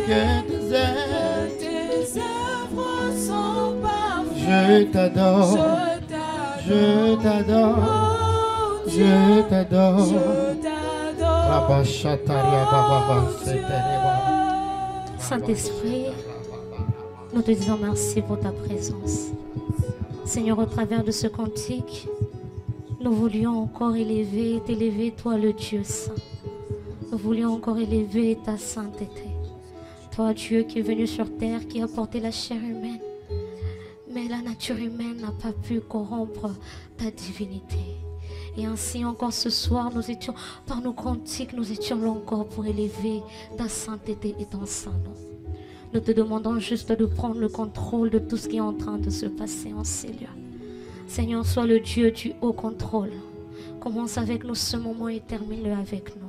que tes œuvres sont parfaites. Je t'adore, je t'adore, je t'adore. Saint-Esprit, nous te disons merci pour ta présence. Seigneur, au travers de ce cantique, nous voulions encore t'élever, toi le Dieu saint. Nous voulions encore élever ta sainteté. Toi, Dieu qui est venu sur terre, qui a porté la chair humaine. Mais la nature humaine n'a pas pu corrompre ta divinité. Et ainsi encore ce soir, nous étions, par nos cantiques, nous étions là encore pour élever ta sainteté et ton saint nom. Nous te demandons juste de prendre le contrôle de tout ce qui est en train de se passer en ces lieux. Seigneur, sois le Dieu du haut contrôle. Commence avec nous ce moment et termine-le avec nous.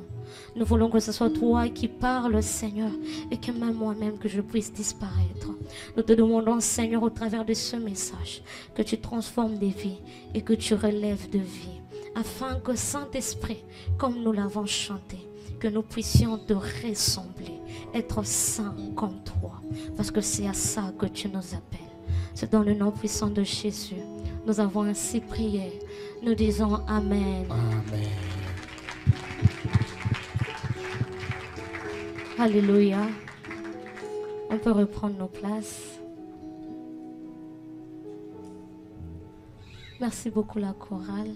Nous voulons que ce soit toi qui parles, Seigneur, et que même moi-même, que je puisse disparaître. Nous te demandons, Seigneur, au travers de ce message, que tu transformes des vies et que tu relèves de vie, afin que Saint-Esprit, comme nous l'avons chanté, que nous puissions te ressembler, être saints comme toi, parce que c'est à ça que tu nous appelles. C'est dans le nom puissant de Jésus. Nous avons ainsi prié. Nous disons Amen. Amen. Alléluia. On peut reprendre nos places. Merci beaucoup la chorale.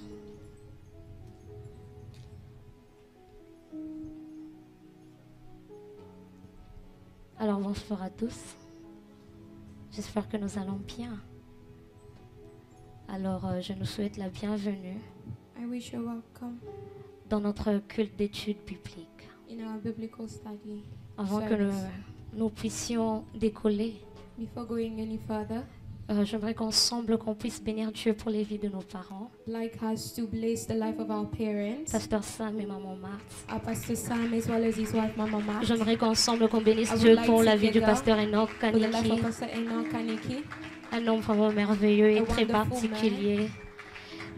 Alors bonsoir à tous. J'espère que nous allons bien. Alors je nous souhaite la bienvenue I wish you welcome dans notre culte d'études bibliques. in our biblical study. Avant que nous puissions décoller, Before going any further, j'aimerais qu'ensemble qu'on puisse bénir Dieu pour les vies de nos parents, I'd like us to bless the life of our parents, Pasteur Sam et Maman Marthe. our Pastor Sam as well as his wife Mama Mark, J'aimerais qu'ensemble qu'on bénisse I would Dieu like pour to la vie du together pasteur Enoch for the life Kaniki, of Pastor Enoch Kaniki, un homme vraiment merveilleux et a très wonderful particulier.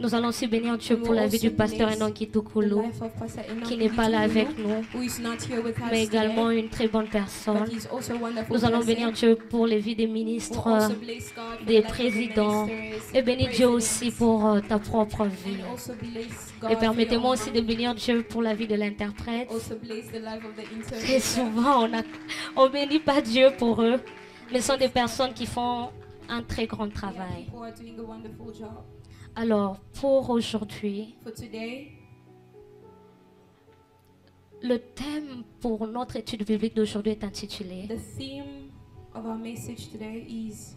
Nous allons aussi bénir Dieu We pour la will vie du also pasteur bless Enoch the Kitukulu, life of Pastor Enoch qui n'est pas là Kitukulu, avec nous, who is not here with us mais également today, une très bonne personne. but he's also a wonderful Nous allons person. bénir Dieu pour les vies des We'll ministres, also bless God for des the life of the présidents, ministers, et bénis Dieu aussi presidents, pour ta propre vie. and also bless God Et for permettez-moi your aussi de own bénir Dieu pour la vie de l'interprète. also bless the life of the Très interpreter. souvent, on bénit pas Dieu pour eux, mais ce sont des personnes qui font un très grand Yeah, travail. people are doing a wonderful job. Alors, pour aujourd'hui, For today, le thème pour notre étude biblique d'aujourd'hui est intitulé the theme of our message today is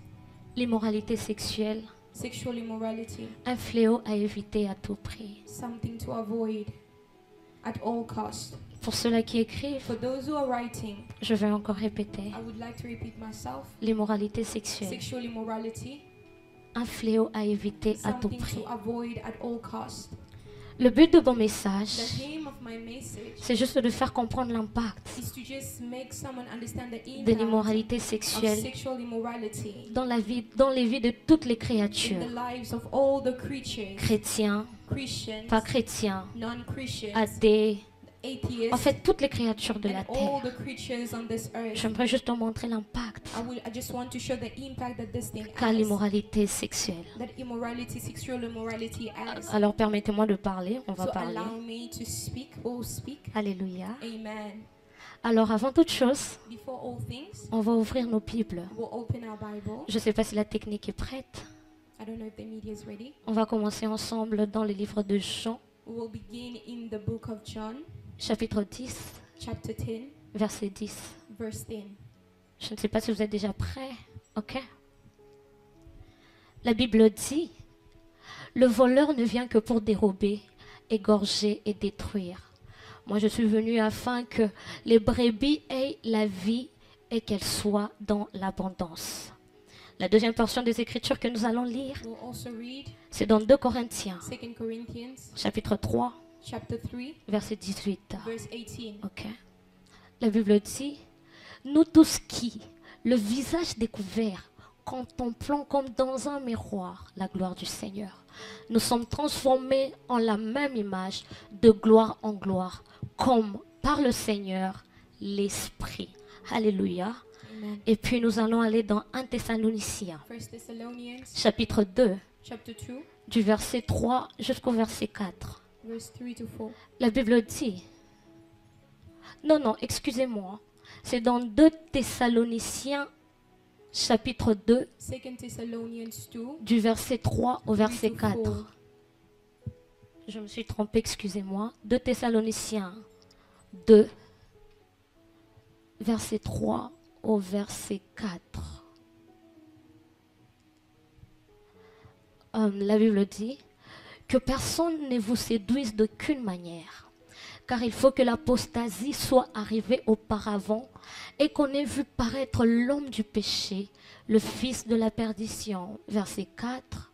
l'immoralité sexuelle, sexual immorality, un fléau à éviter à tout prix. something to avoid at all cost. Pour ceux-là qui écrivent, For those who are writing, je vais encore répéter, I would like to repeat myself. l'immoralité sexuelle, Sexual immorality, un fléau à éviter à tout something prix. to avoid at all cost. Le but de mon The message, aim of my message c'est juste de faire comprendre l'impact is to just make someone understand the de impact l'immoralité of sexuelle sexual immorality dans les vies de toutes les in créatures, the lives of all the creatures, chrétiens, Christians, pas chrétiens, non-Christians, athées, atheists, en fait toutes les créatures de la and terre. all the creatures on this earth. J'aimerais juste te montrer l'impact I just want to show the impact that this thing qu'a has, l'immoralité sexuelle. that immorality, sexual immorality has. Alors permettez-moi de parler, on va So parler. allow me to speak, we'll speak. Alléluia. Amen. Alors avant toute chose, Before all things, on va ouvrir nos Bibles. we'll open our Bible. Je ne sais pas si la technique est prête. I don't know if the media is ready. On va commencer ensemble dans le livre de Jean, We will begin in the book of John, chapitre 10, chapter 10, verset 10. verse 10. Je ne sais pas si vous êtes déjà prêts. Ok. La Bible dit, le voleur ne vient que pour dérober, égorger et détruire. Moi, je suis venu afin que les brebis aient la vie et qu'elles soient dans l'abondance. La deuxième portion des Écritures que nous allons lire, We'll also read c'est dans 2 Corinthiens, 2 Corinthians, chapitre 3, chapter 3, verset 18. verse 18. Ok. La Bible dit, nous tous qui, le visage découvert, contemplons comme dans un miroir la gloire du Seigneur, nous sommes transformés en la même image, de gloire en gloire, comme par le Seigneur l'Esprit. Alléluia. Amen. Et puis nous allons aller dans 1 Thessaloniciens, 1 Thessalonians chapitre 2, chapter 2, du verset 3 jusqu'au verset 4. verse 3 to 4. La Bible dit, non, excusez-moi, c'est dans 2 Thessaloniciens, chapitre 2, 2 Thessalonians 2, du verset 3 au verset 3 to 4. 4. Je me suis trompée, excusez-moi. 2 Thessaloniciens 2, verset 3 au verset 4. La Bible dit que personne ne vous séduise d'aucune manière, car il faut que l'apostasie soit arrivée auparavant et qu'on ait vu paraître l'homme du péché, le fils de la perdition. Verset 4.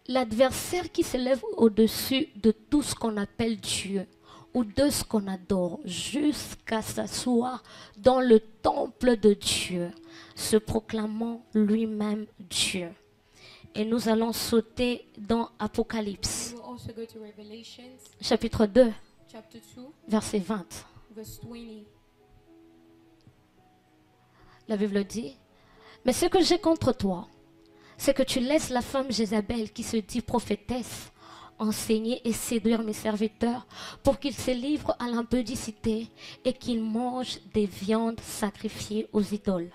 L'adversaire qui s'élève au-dessus de tout ce qu'on appelle Dieu ou de ce qu'on adore jusqu'à s'asseoir dans le temple de Dieu, se proclamant lui-même Dieu. Et nous allons sauter dans Apocalypse, We will also go to Revelations chapitre 2, chapter 2, verset 20. verse 20. La Bible dit, mais ce que j'ai contre toi, c'est que tu laisses la femme Jézabel qui se dit prophétesse enseigner et séduire mes serviteurs pour qu'ils se livrent à l'impudicité et qu'ils mangent des viandes sacrifiées aux idoles.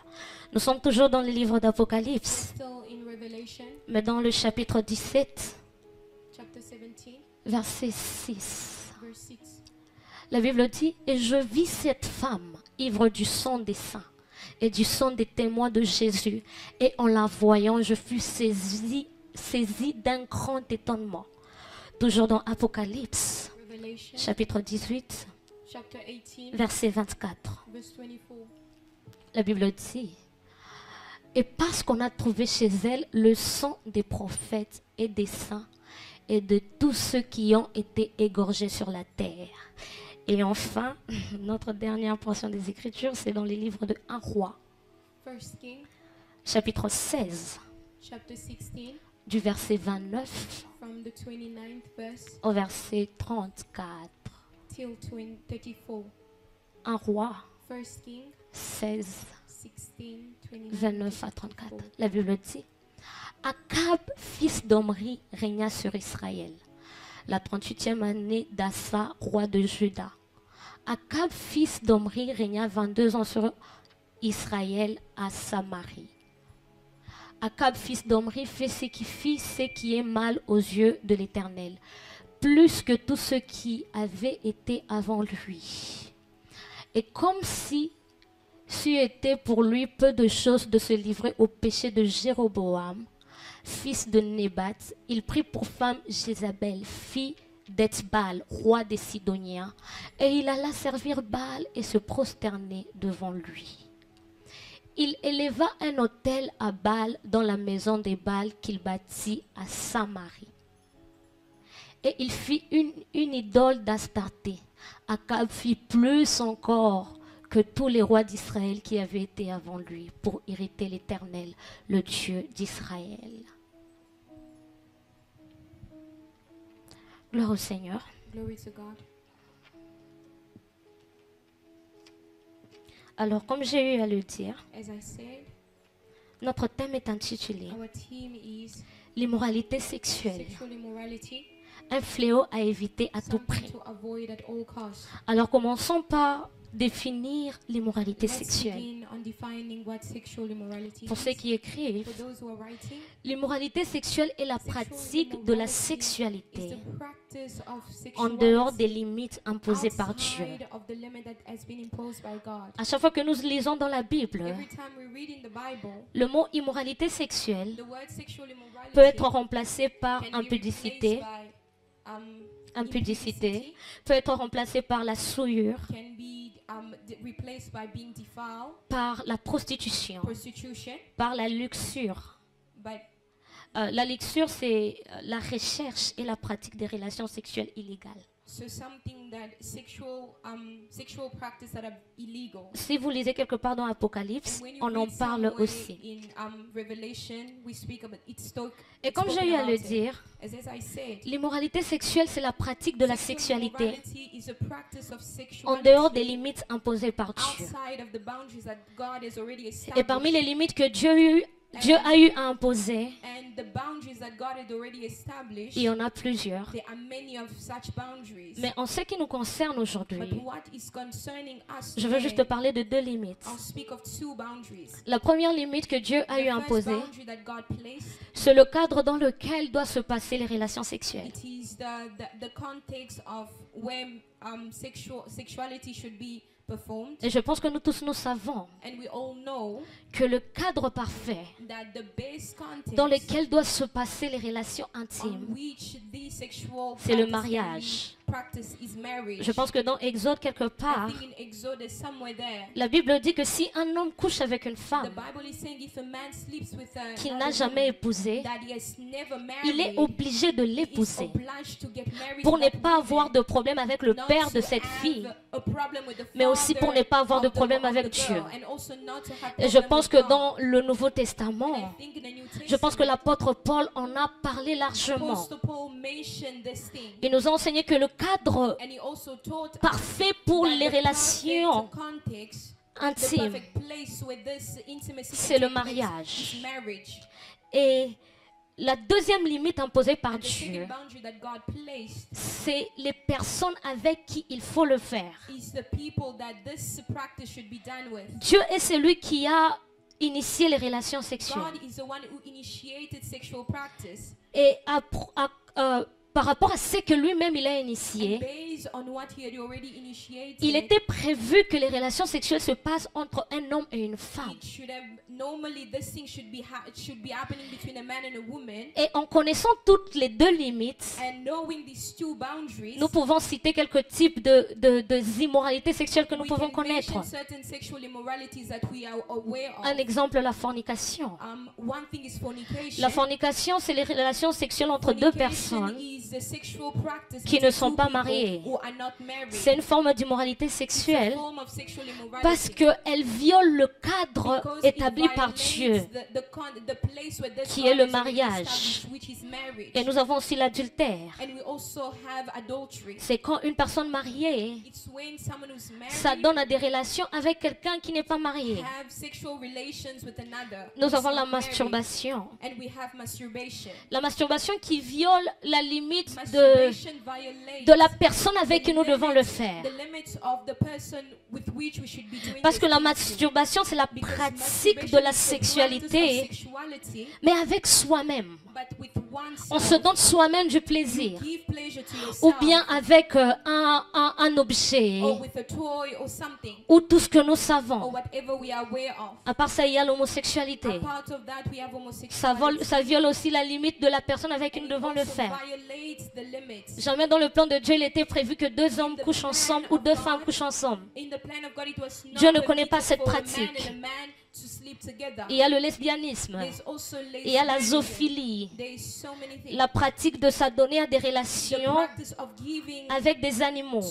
Nous sommes toujours dans le livre d'Apocalypse, Still in Revelation mais dans le chapitre 17, chapter 17, verset 6. verse 6. La Bible dit, et je vis cette femme ivre du sang des saints et du sang des témoins de Jésus, et en la voyant, je fus saisie d'un grand étonnement. Toujours dans Apocalypse, Revelation chapitre 18, chapter 18, verset 24. verse 24. La Bible dit, et parce qu'on a trouvé chez elle le sang des prophètes et des saints et de tous ceux qui ont été égorgés sur la terre. Et enfin, notre dernière portion des Écritures, c'est dans les livres de 1 Roi, First King chapitre 16, chapter 16, du verset 29 from the 29th verse au verset 34. till 34. 1 Roi First King 16, 16, 29, 29 à 34. La Bible dit, Akab, fils d'Omri, régna sur Israël, la 38e année d'Assa, roi de Juda. Akab, fils d'Omri, régna 22 ans sur Israël à Samarie. Akab, fils d'Omri, fit ce qui est mal aux yeux de l'Éternel, plus que tous ceux qui avaient été avant lui. Et comme si c'eût été pour lui peu de choses de se livrer au péché de Jéroboam, fils de Nébat, il prit pour femme Jézabel, fille d'Etzbaal, roi des Sidoniens, et il alla servir Baal et se prosterner devant lui. Il éleva un autel à Baal dans la maison des Baal qu'il bâtit à Samarie. Et il fit une idole d'Astarté. Akab fit plus encore que tous les rois d'Israël qui avaient été avant lui pour irriter l'Éternel, le Dieu d'Israël. Gloire au Seigneur. Glory to God. Alors, comme j'ai eu à le dire, As I said, notre thème est intitulé our theme is l'immoralité sexuelle, sexual immorality, un fléau à éviter à tout something prix. to avoid at all costs. Alors, commençons par définir l'immoralité Let's sexuelle. begin on defining what sexual immorality Pour ceux is. qui écrivent, For those who are writing, l'immoralité sexuelle est la pratique de la is sexualité the practice of en sexuality dehors des limites imposées par Dieu. outside of the limit that has been imposed by God. À chaque fois que nous lisons dans la Bible, Every time we read in the Bible, le mot immoralité sexuelle the word sexual immorality peut être remplacé par can be impudicité, replaced by impudicité, peut être remplacé par la souillure, can be replaced by being defiled, par la prostitution, prostitution, par la luxure. but La luxure, c'est la recherche et la pratique des relations sexuelles illégales. So something that sexual practice that are illegal. Si vous lisez quelque part dans Apocalypse, And when you on en read parle somewhere aussi. in Revelation, we speak about Et comme j'ai eu à le dire, as I said, l'immoralité sexuelle, c'est la pratique de la sexualité immorality is a practice of en dehors sexuality des limites imposées par Dieu. outside of the boundaries that God has already Et parmi les established. limites que Dieu a eu à imposer, And the boundaries that God had already established, il y en a plusieurs. there are many of such boundaries. Mais en ce qui nous concerne But aujourd'hui, what is concerning us je veux juste te today, parler de deux limites. I'll speak of two boundaries. La première limite que Dieu a eu The à first imposer, boundary that God placed, c'est le cadre dans lequel doivent se passer les relations sexuelles. it is the context of where sexuality should be performed. Et je pense que nous tous, nous savons And we all know que le cadre parfait that the base context dans lequel doivent se passer les relations on intimes, which the sexual c'est le practice mariage. practice is marriage. Je pense que dans Exode quelque I part, think in Exodus somewhere there, la Bible dit que si un homme couche avec une the femme Bible is saying if a man sleeps with qu'il another n'a jamais woman épousée, that he has never il est married, obligé de he is l'épouser obliged to get married pour to ne that pas woman, avoir de problème avec le not père de to cette have fille. a problem with the mais aussi pour father ne pas avoir de of the- problème of avec the girl, Dieu. and also not to have Et je problem pense with que God. dans le Nouveau And Testament, I think in the New je pense que Testament, l'apôtre Paul en a parlé largement. Apostle Paul mentioned this thing, Il nous a enseigné que le cadre and he also taught us parfait pour that les the relations perfect context, the intimes, perfect place where this intimacy can c'est le take place mariage. is marriage. Et la deuxième limite imposée par And the second Dieu, boundary that God placed c'est les personnes avec qui il faut le faire. is the people that this practice should be done with. Dieu est celui qui a initié les relations sexuelles. God is the one who initiated sexual practice. Et par rapport à ce que lui-même il a And initié, based on what he had already initiated, il était prévu que les relations sexuelles se passent entre un homme et une femme. it should have normally this thing should be happening between a man and a woman. Et en connaissant toutes les deux limites, And knowing these two boundaries, nous pouvons citer quelques types de immoralités sexuelles que nous we pouvons can connaître. mention certain sexual immoralities that we are aware of. Un exemple, la fornication. One thing is fornication. La fornication, c'est les relations sexuelles entre deux Fornication personnes is the sexual practice qui ne between sont two pas people mariées. who are not married. C'est une forme d'immoralité It's a sexuelle form of sexual immorality parce qu'elle viole le cadre because établi it par violates Dieu. the place where this qui God est le has already mariage. established, which is marriage. Et nous avons aussi l'adultère. And we also have adultery. C'est quand une personne mariée It's when someone who's married s'adonne à des relations avec quelqu'un qui n'est pas marié. have sexual relations with another. Nous who's avons not la married. masturbation. And we have masturbation. La masturbation qui viole la limite Masturbation violates de la personne avec qui nous devons le faire. the limits of the person with which we should be doing Parce que this la thing to. masturbation, c'est la Because pratique de masturbation la is the practice of sexualité, sexuality, mais avec soi-même. but with oneself. On se donne soi-même du plaisir. Give pleasure to yourself, Ou bien avec un objet, or with a toy or something, ou tout ce que nous or savons. whatever we are aware of. À part ça, il y a l'homosexualité. A part of that, we have Ça homosexuality. viole aussi la limite de la personne avec qui nous And it devons le also faire. violates the limits. Jamais dans le plan de Dieu, il était prévu que deux hommes couchent ensemble ou deux femmes couchent ensemble. In the plan of God, it was not Dieu ne connaît pas permitted cette for a man pratique. and a man to sleep together. Il y a le lesbianisme, There's also il y a la lesbianism. zoophilie, There's so many things. la pratique de s'adonner à des The relations practice of giving avec des animaux.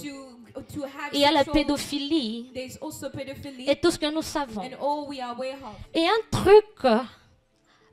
to have Il y a la sexual- pédophilie There's also pedophilie et tout ce que nous savons. and all we are aware of. Et un truc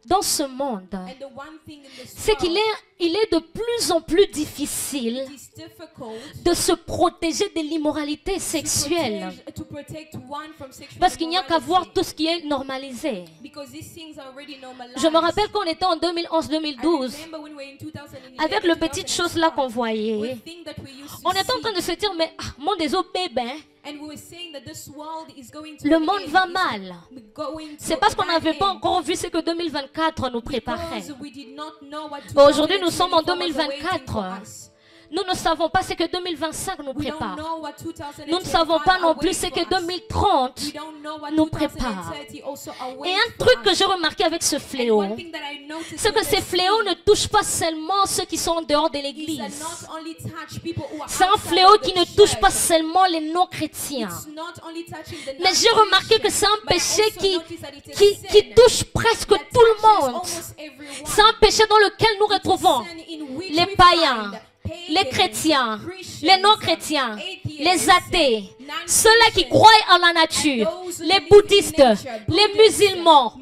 dans ce monde, And the one thing in this c'est qu'il world, est de plus en plus difficile it is difficult de se protéger de l'immoralité sexuelle. to protect one from sexual Parce qu'il n'y a qu'à voir immorality. tout ce qui est normalisé. Because these things are already normalized. Je me rappelle qu'on était en I 2011-2012, remember when we were in 2011, avec le petit chose là qu'on 2012, voyait. we think that we used to On était en see, train de se dire, mais mon des eaux bébés, and we were saying that this world is going to le an monde end, va is mal. going to C'est parce qu'on a bad n'avait pas end. encore vu ce que 2024 nous préparait. Because we did not know what Mais aujourd'hui, nous sommes en 2024 was awaiting 2024. for us. Nous ne savons pas ce que 2025 nous We don't prépare. know what 2025 Nous ne savons pas non plus ce awaits que for us. 2030 We don't know what nous prépare. 2030 also awaits Et un for truc que us. j'ai remarqué avec ce And fléau, one thing that I noticed c'est que with ces this fléaux thing ne touchent pas seulement ceux qui sont en dehors de is that l'église. not only touch people who are C'est un outside fléau of the qui ne touche church. pas seulement les non-chrétiens. It's not only touching the Mais j'ai remarqué que c'est un non-Christians, but I péché also qui, noticed that it is qui, sin qui touche presque that tout le touches monde. almost everyone. C'est un péché dans lequel nous It is retrouvons sin in which les we païens, find les chrétiens, les non-chrétiens, les athées, ceux-là qui croient en la nature, les bouddhistes, les musulmans,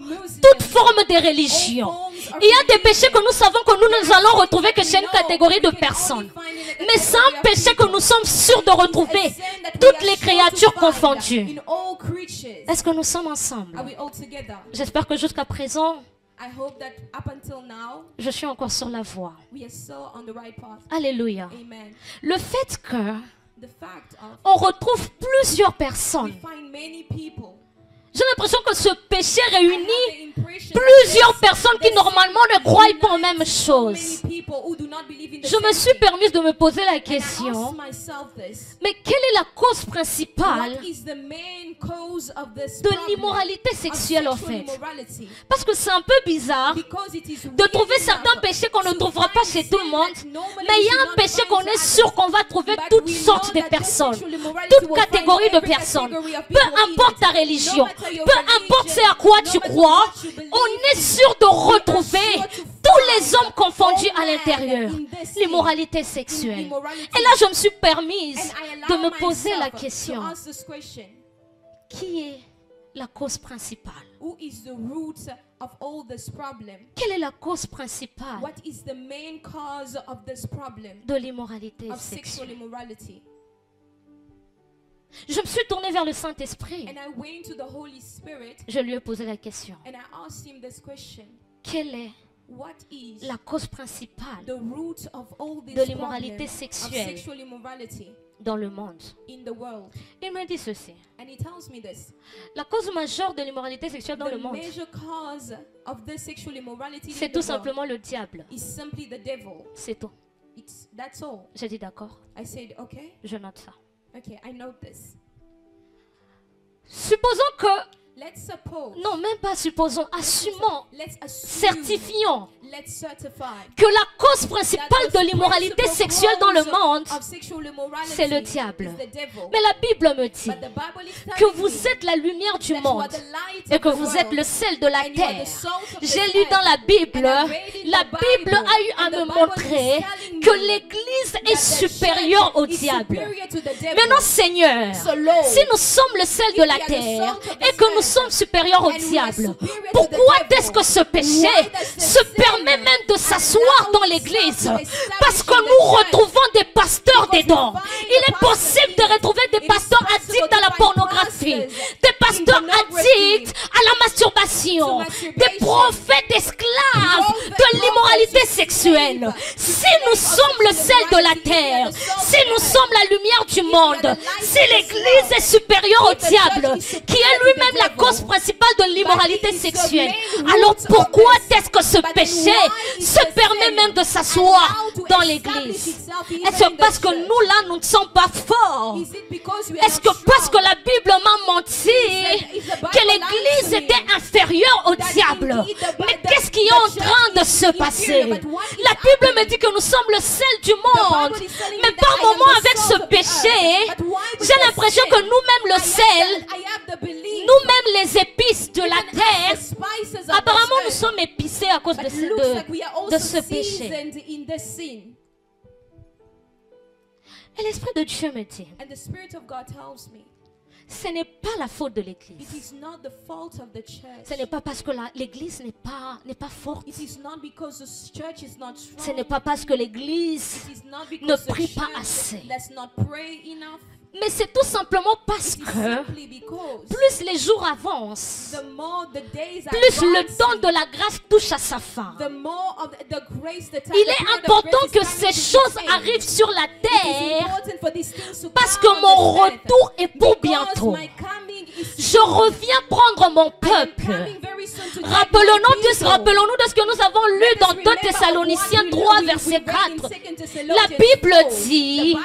toute forme de religion. Il y a des péchés que nous savons que nous allons retrouver que chez une catégorie de personnes. Mais c'est un péché que nous sommes sûrs de retrouver, toutes les créatures confondues. Est-ce que nous sommes ensemble? J'espère que jusqu'à présent, je suis encore sur la voie. Alléluia. Le fait que on retrouve plusieurs personnes. J'ai l'impression que ce péché réunit plusieurs personnes qui normalement ne croient pas aux mêmes choses. Je me suis permise de me poser la question, mais quelle est la cause principale de l'immoralité sexuelle en fait? Parce que c'est un peu bizarre de trouver certains péchés qu'on ne trouvera pas chez tout le monde, mais il y a un péché qu'on est sûr qu'on va trouver toutes sortes de personnes, toutes catégories de personnes, peu importe ta religion. Peu importe c'est à quoi tu crois, on est sûr de retrouver tous les hommes confondus à l'intérieur. L'immoralité sexuelle. Et là, je me suis permise de me poser la question. Qui est la cause principale? Quelle est la cause principale de l'immoralité sexuelle? Je me suis tournée vers le Saint-Esprit. Je lui ai posé la question. Quelle est la cause principale de l'immoralité sexuelle dans le monde? Il me dit ceci. La cause majeure de l'immoralité sexuelle dans le monde, c'est tout simplement le diable. C'est tout. J'ai dit d'accord. Je note ça. I note this. Supposons que, non, même pas supposons, assumons, certifions que la cause principale de l'immoralité sexuelle dans le monde, c'est le diable. Mais la Bible me dit que vous êtes la lumière du monde et que vous êtes le sel de la terre. J'ai lu dans la Bible a eu à me montrer que l'Église est supérieure au diable. Maintenant, Seigneur, si nous sommes le sel de la terre et que nous sommes supérieurs au diable, pourquoi est-ce que ce péché se permet même de s'asseoir dans l'église? Parce que nous retrouvons des pasteurs dedans. Il est possible de retrouver des pasteurs addicts à la pornographie, des pasteurs addicts à la masturbation, des prophètes esclaves de l'immoralité sexuelle. Si nous sommes le sel de la terre, si nous sommes la lumière du monde, si l'église est supérieure au diable, qui est lui-même la cause principale de l'immoralité sexuelle, alors pourquoi est-ce que ce péché se permet même de s'asseoir dans l'église? Est-ce que parce que nous là, nous ne sommes pas forts? Est-ce que parce que la Bible m'a menti que l'église était inférieure au diable? Mais qu'est-ce qui est en train de se passer? La Bible me dit que nous sommes le sel du monde. Mais par moments avec ce péché, j'ai l'impression que nous-mêmes le sel, nous-mêmes les épices de la terre, apparemment nous sommes épicés à cause de ce péché. Et l'Esprit de Dieu me dit, ce n'est pas la faute de l'église. Ce n'est pas parce que l'église n'est pas forte. Ce n'est pas parce que l'église ne prie pas assez. Mais c'est tout simplement parce que plus les jours avancent, plus le temps de la grâce touche à sa fin. Il est important que ces choses arrivent sur la terre parce que mon retour est pour bientôt. Je reviens prendre mon peuple. Rappelons-nous de ce que nous avons lu dans 2 Thessaloniciens 3, verset 4. La Bible dit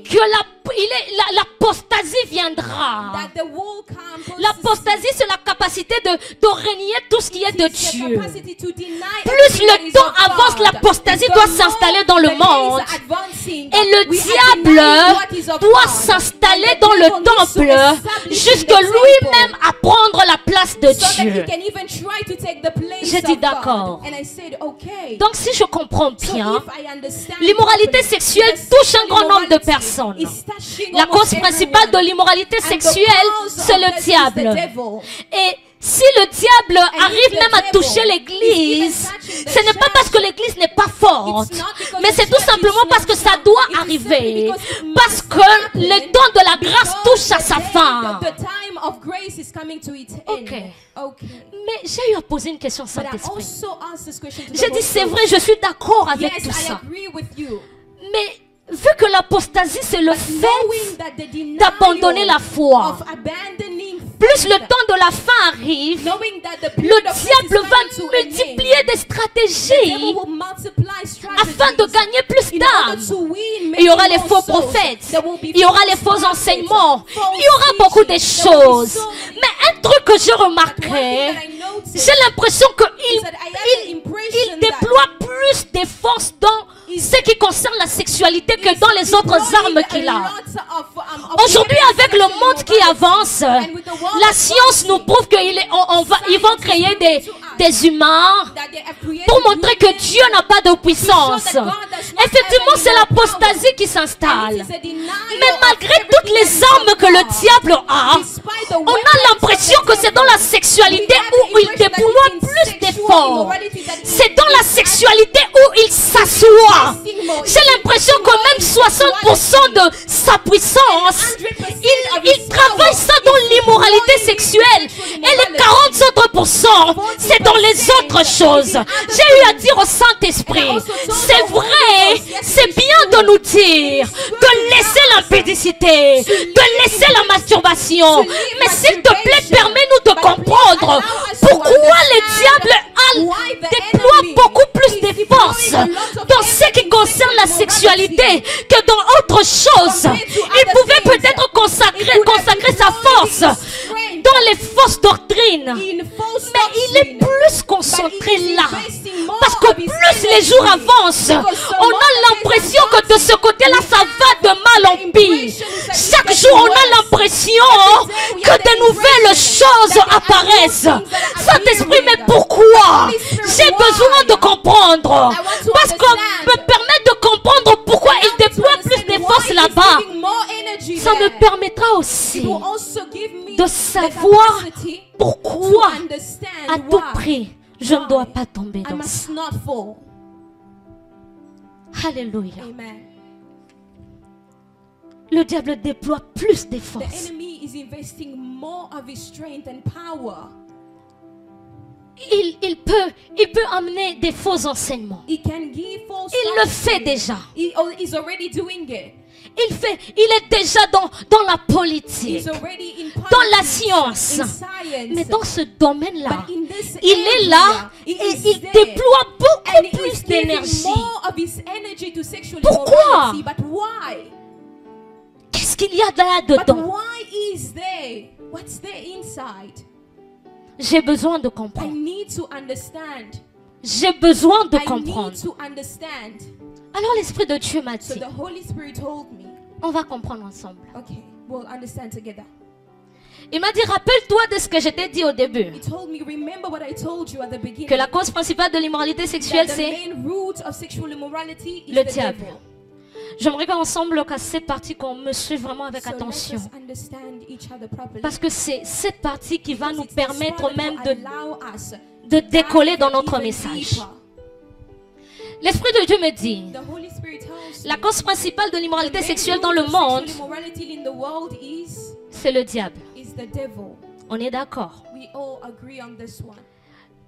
que l'apostasie viendra. That the will come. L'apostasie, c'est la capacité de renier tout ce qui est de It is the Dieu. capacity to deny Plus everything that le is temps of avance, God. l'apostasie The doit more s'installer dans the le days monde. are advancing, Et le we are denying diable what is of doit God. s'installer And the dans le devil needs to temple establish jusque in the lui-même temple à prendre la place de so that Dieu. he can even try to take the place J'ai dit of d'accord. God. And I said, okay. Donc si je comprends So bien, if I understand l'immoralité properly, sexuelle the touche un sexual grand nombre de immorality personnes. is touching La almost cause principale de everyone. l'immoralité And the sexuelle, cause c'est of le this is the diable. devil. Et si le diable arrive the même à devil toucher is l'église, even touching the ce n'est pas church, parce que l'église n'est pas forte, it's not because mais the c'est tout church is simplement parce que not ça strong. doit It is arriver. simply because it Parce must que happen, le temps de la grâce touche à because sa the day- fin. the time of grace is coming to its end. Okay. Okay. Mais j'ai eu à poser une question But I Saint-Esprit. also asked this question to the J'ai Holy dit, c'est Ghost. vrai, je suis d'accord avec Yes, tout I ça. agree with you. Mais vu que l'apostasie, c'est le Knowing fait that the denial d'abandonner la foi, of abandoning plus le faith, temps de la fin arrive, knowing that the le period of grace is diable va coming to an end, multiplier des the devil stratégies will multiply afin de strategies gagner plus in order d'âmes. to win Il y aura many les more faux souls. prophètes, There will be il y aura les false faux prophets, enseignements, false il y aura beaucoup de teaching. There will be choses. so many. Mais un truc que j'ai But one remarqué, thing that I noticed j'ai l'impression is qu'il that I had the impression il déploie plus de force dans ce qui concerne la sexualité que dans les autres armes qu'il a. Aujourd'hui, avec le monde qui avance, la science nous prouve qu'ils vont créer des humains pour montrer que Dieu n'a pas de puissance. Effectivement, c'est l'apostasie qui s'installe. Mais malgré toutes les armes que le diable a, on a l'impression que c'est dans la sexualité où il déploie plus d'efforts. C'est dans la sexualité où il s'assoit. J'ai l'impression que même 60% de sa puissance, il travaille ça dans l'immoralité sexuelle. Et les 40 autres pourcents, c'est dans les autres choses. J'ai eu à dire au Saint-Esprit, c'est vrai, c'est bien de nous dire, de laisser l'impudicité, de laisser la masturbation. Mais s'il te plaît, permets-nous de comprendre pourquoi le diable déploie beaucoup plus de force dans ce qui concerne la sexualité que dans autre chose. Il pouvait peut-être consacrer sa force dans les fausses doctrines. Mais il est plus concentré là. Parce que plus les jours avancent, on a l'impression que de ce côté-là, ça va de mal en pire. Chaque jour, on a l'impression que de nouvelles choses apparaissent. Saint-Esprit, mais pourquoi? J'ai besoin de comprendre. Parce qu'on me permet de comprendre pourquoi il déploie plus de force là-bas. Ça me permettra aussi de savoir pourquoi, à tout prix, je ne dois pas tomber dans ça. Alléluia. Le diable déploie plus de force. Il peut amener des faux enseignements. Il le fait déjà. Il est déjà dans la politique, dans la science. Mais dans ce domaine-là, il est là et il déploie beaucoup plus d'énergie. Pourquoi? Qu'est-ce qu'il y a là-dedans? J'ai besoin de comprendre. J'ai besoin de comprendre. Alors l'Esprit de Dieu m'a dit, on va comprendre ensemble. Il m'a dit, rappelle-toi de ce que je t'ai dit au début. Que la cause principale de l'immoralité sexuelle, c'est le diable. J'aimerais qu'ensemble, qu'à cette partie, qu'on me suive vraiment avec attention. Parce que c'est cette partie qui va nous permettre même de décoller dans notre message. L'Esprit de Dieu me dit, la cause principale de l'immoralité sexuelle dans le monde, c'est le diable. On est d'accord.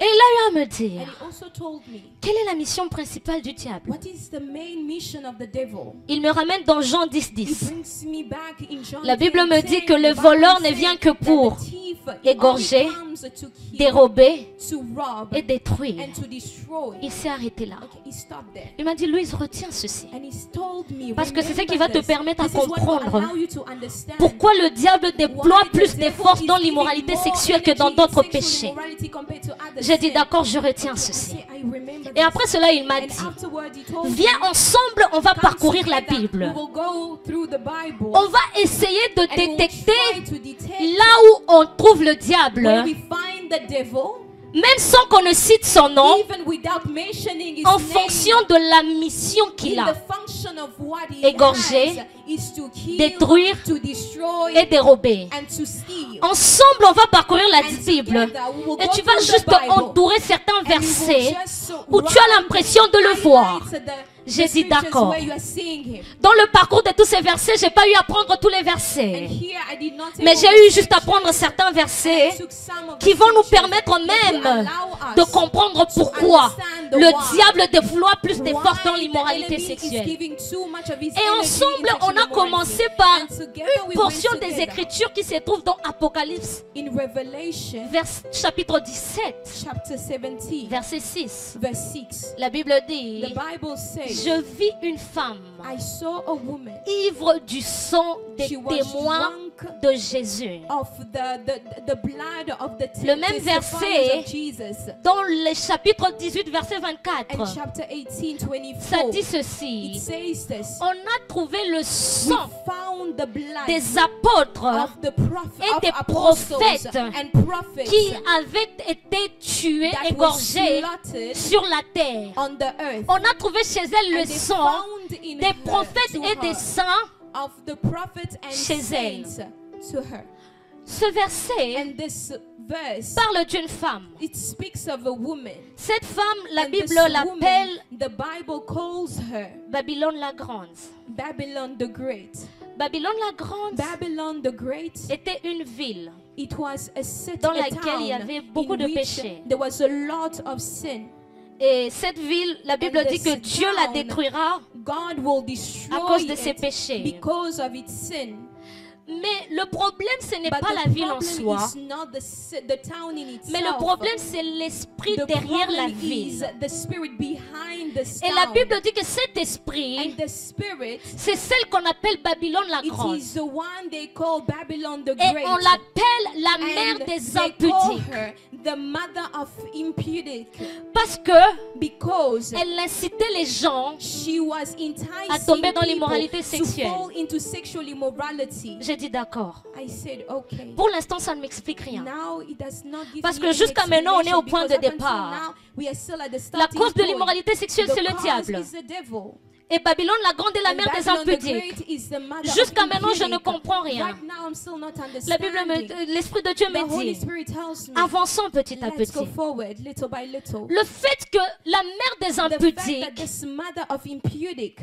Et il a eu à me dire, And he also told me, quelle est la mission principale du diable? what is the main mission of the devil? Il me ramène dans Jean 10, He 10. brings me back in John La Bible 10, me dit 10. que le The voleur Bible ne vient says que that pour the thief, égorger, he only comes to kill, dérober to rob, et détruire. and to destroy. Il s'est arrêté là. Okay, he stopped there. Il m'a dit, Louise, retiens ceci. And he's told me, Parce que c'est ce qui remember va te this. permettre à This is what will comprendre allow you to understand pourquoi le diable déploie why the plus devil d'efforts is dans giving l'immoralité more sexuelle que dans energy in d'autres sexual péchés. immorality compared to other J'ai dit, sins. d'accord, je retiens I ceci. say, I remember Et this. après cela, il m'a And dit, afterward, he told me, viens ensemble, on va come parcourir la together, Bible. we will go through the Bible, On va essayer de and we will détecter try to detect là où on trouve le diable, where we find the devil, même sans qu'on ne cite son nom, even without mentioning his en name. fonction de la mission qu'il In a. the function of what he Égorger, has is to kill, détruire to destroy, et dérober. and to steal. Ensemble, on va parcourir la And Bible. together, we will Et go tu vas through the juste Bible. entourer certains And we will versets just où tu as l'impression de le voir. highlight the J'ai dit scriptures d'accord. where you are seeing him. Dans le parcours de tous ces versets, j'ai pas eu à prendre tous les And versets. here I did not take Mais all j'ai the eu juste à scriptures. prendre certains I versets took some of the qui vont nous scriptures permettre that will même allow de us comprendre to pourquoi understand the le why. diable déploie plus d'efforts dans Why the l'immoralité enemy is sexuelle. giving too much of his Et energy ensemble, in on a sexual commencé immorality. par And together une we portion went des together Écritures qui se trouve dans Apocalypse, in Revelation chapitre 17, chapter 17 verset 6. verse 6. La Bible dit, The Bible says, je vis une femme I saw a woman. ivre du sang des She was témoins drunk de Jésus. of the blood of the Le même testifiers verset of Jesus. dans le chapitre 18, verset And 24, chapter 18, ça 24, dit it ceci. says this. On a trouvé le We sang found the blood des apôtres of the et of des apostles prophètes and prophets qui avaient été tués, that were égorgés slaughtered sur la terre. on the earth. On a trouvé chez elle le And they sang found in des her, prophètes to et des her, saints. of the prophets and chez elle. saints to her. Ce verset And this verse, parle d'une femme. it speaks of a woman. Cette femme, la And this Bible woman, l'appelle the Bible calls her Babylone la Grande. Babylon the Great. Babylone la Grande Babylon the Great, était une ville it was a city, dans a laquelle il y town avait beaucoup in de which péchés. there was a lot of sin. Et cette ville, la Bible And dit que this Dieu la town, détruira God will à destroy cause de ses it péchés. because of its sin. Mais le problème, ce n'est But pas the la ville en problem soi. is not the town in itself. Mais le problème, c'est l'esprit The derrière la problem is ville. the spirit behind the Et la town. Bible dit que cet esprit, And the spirit, c'est celle qu'on appelle Babylone la it Grande. is the one they call Babylon the Et Great. on l'appelle la mère And des they call impudiques. her the mother of impudic Parce que because elle incitait les gens. she was à tomber enticing dans l'immoralité people to sexuelle. fall into sexual immorality. J'ai dit d'accord. I said, okay. Pour l'instant, ça ne m'explique rien. Now it does not give Parce me que any jusqu'à maintenant, on est au explanation point de because up until départ. now, we are still at the La starting cause de point. l'immoralité sexuelle, The c'est le cause diable. is the devil. Et Babylone la Grande est la And mère des Babylon the impudiques. Great is the mother of Jusqu'à maintenant, je ne impudic. comprends rien. Right now, I'm still not La Bible, understanding. l'Esprit de Dieu The me Holy dit, Spirit tells me, avançons petit à let's go petit. forward, little by little. Le fait que la mère des The fact that impudiques, this mother of impudic,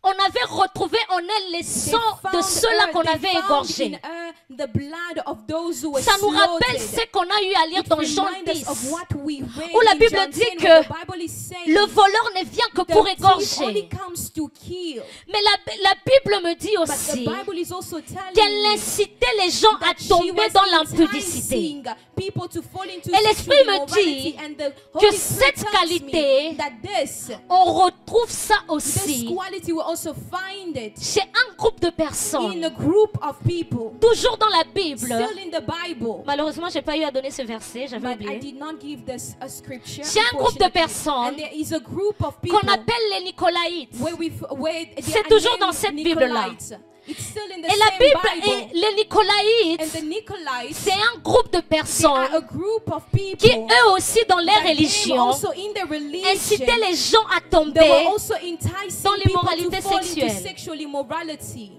on avait retrouvé en elle les they sangs de found ceux-là her- qu'on they avait found in égorgés. her the blood of those who were Ça nous rappelle slaughtered. ce qu'on a eu à lire It dans Jean reminds us 10. of what we read Où la in Bible John dit 10, que where the Bible is saying Le voleur ne vient que the pour thief only égorger. comes to kill. Mais la Bible me dit But the aussi Bible is also telling qu'elle me incitait les gens à that she tomber was dans l'impudicité. enticing people to fall into Et l'Esprit sexual me immorality, dit and the que Holy Spirit cette tells qualité, me that this on retrouve ça this aussi quality will also find it chez un groupe de in a personnes, group of people, toujours dans la Bible. still in the Bible. Malheureusement, j'ai pas eu à donner ce verset, j'avais But I oublié. did not give this a scripture. Chez un groupe de unfortunately. personnes And there is a group of people qu'on appelle les Nicolaïtes. where they C'est are toujours named dans cette Bible-là. Nicolaites. It's still in the Et la same Bible, Bible. et les And the Nicolaïtes, Nicolaites, c'est un groupe de they are a personnes group of qui people eux aussi dans leur that they religion also in their religion, incitaient les gens à they tomber were also enticing dans people l'immoralité to fall into sexuelle. sexual immorality.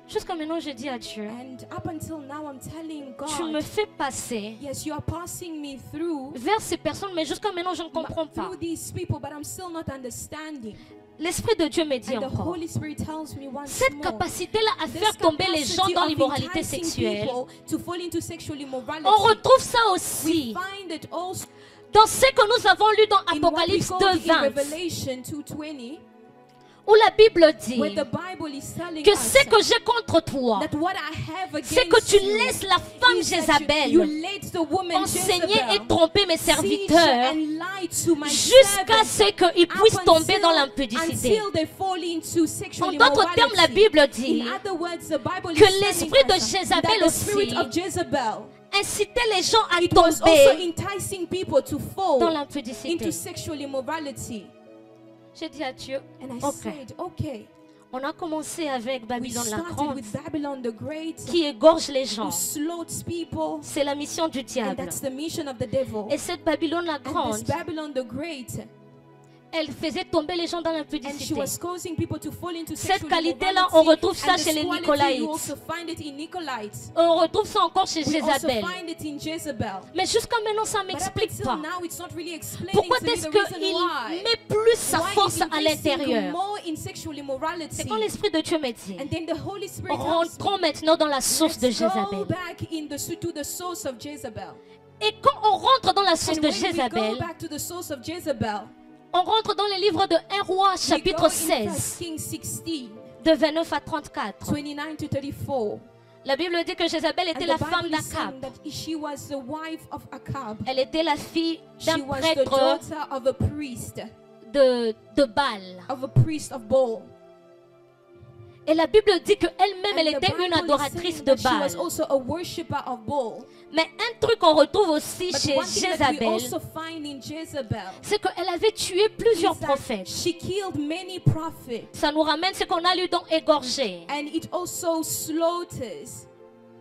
Jusqu'à maintenant, je dis à Dieu, And up until now, I'm telling tu me God, fais passer yes, you are passing me through vers ces personnes, mais jusqu'à maintenant, je ne comprends pas. through these people, but I'm still not understanding. L'Esprit de Dieu me dit And the encore, Holy Spirit tells me once cette more, capacité-là à this faire tomber les gens capacity dans of l'immoralité enticing sexuelle, people to fall into sexual immorality, on retrouve ça we aussi find it also dans ce que nous avons lu dans in what we Apocalypse call in 2:20, Revelation 2:20, où la Bible dit where the Bible is telling que us ce que j'ai contre toi, that what I have c'est que against tu you laisses la femme is that you Jézabel let the woman enseigner et Jezebel tromper mes teach serviteurs and lie to my jusqu'à servants ce qu'ils puissent up tomber dans until l'impudicité. they fall into sexual En d'autres termes, la immorality. Bible dit In other words, the Bible que is l'esprit de telling us Jézabel that the spirit aussi of Jezebel, incitait les gens à it was also tomber enticing people to dans fall l'impudicité. into sexual immorality. J'ai dit à Dieu, And I ok, said, okay, on a commencé avec we Babylone la started Grande with Babylon the Great, qui égorge les gens. who slaughters people, C'est la mission du and diable. that's the mission of the devil. Et cette Babylone la And this Grande, Babylon the Great, elle faisait tomber les gens dans and she l'impudicité. was causing people to fall into Cette sexual qualité-là, immorality. on retrouve ça And chez this les quality, Nicolaïtes. you also find it in Nicolaïtes. On retrouve ça encore chez We also Jézabel. find it in Jezebel. Mais jusqu'à maintenant, ça ne But up m'explique until pas. now, it's not really explaining Pourquoi to me est-ce the reason qu'il why. met plus sa Why force he's à investing l'intérieur? more in sexual immorality. C'est quand l'Esprit de Dieu me dit, And then the Holy Spirit tells me, rentrons maintenant dans la source de let's go Jézabel. back in to the source of Jezebel. Et quand on rentre dans la source And de when we go Jézabel, back to the source of Jezebel, on rentre dans les livres de 1 roi we go chapitre in 16 1 Kings 16, de 29 à 34. 29 to 34. La Bible dit que Jézabel And était the la femme Bible is saying d'Akab. that she was the wife of Akab. Elle était la fille She d'un was the prêtre daughter of a priest, de Baal. of a priest of Baal. Et la Bible dit qu'elle-même, elle And the était une Bible is adoratrice saying de that she Baal. was also a worshipper of Baal. Mais un truc qu'on retrouve aussi But chez one thing that we Jézabel, also find in Jezebel c'est qu'elle avait tué plusieurs is that prophètes. she killed many prophets, Ça nous ramène ce qu'on a lu dans Égorgé. and it also slaughters.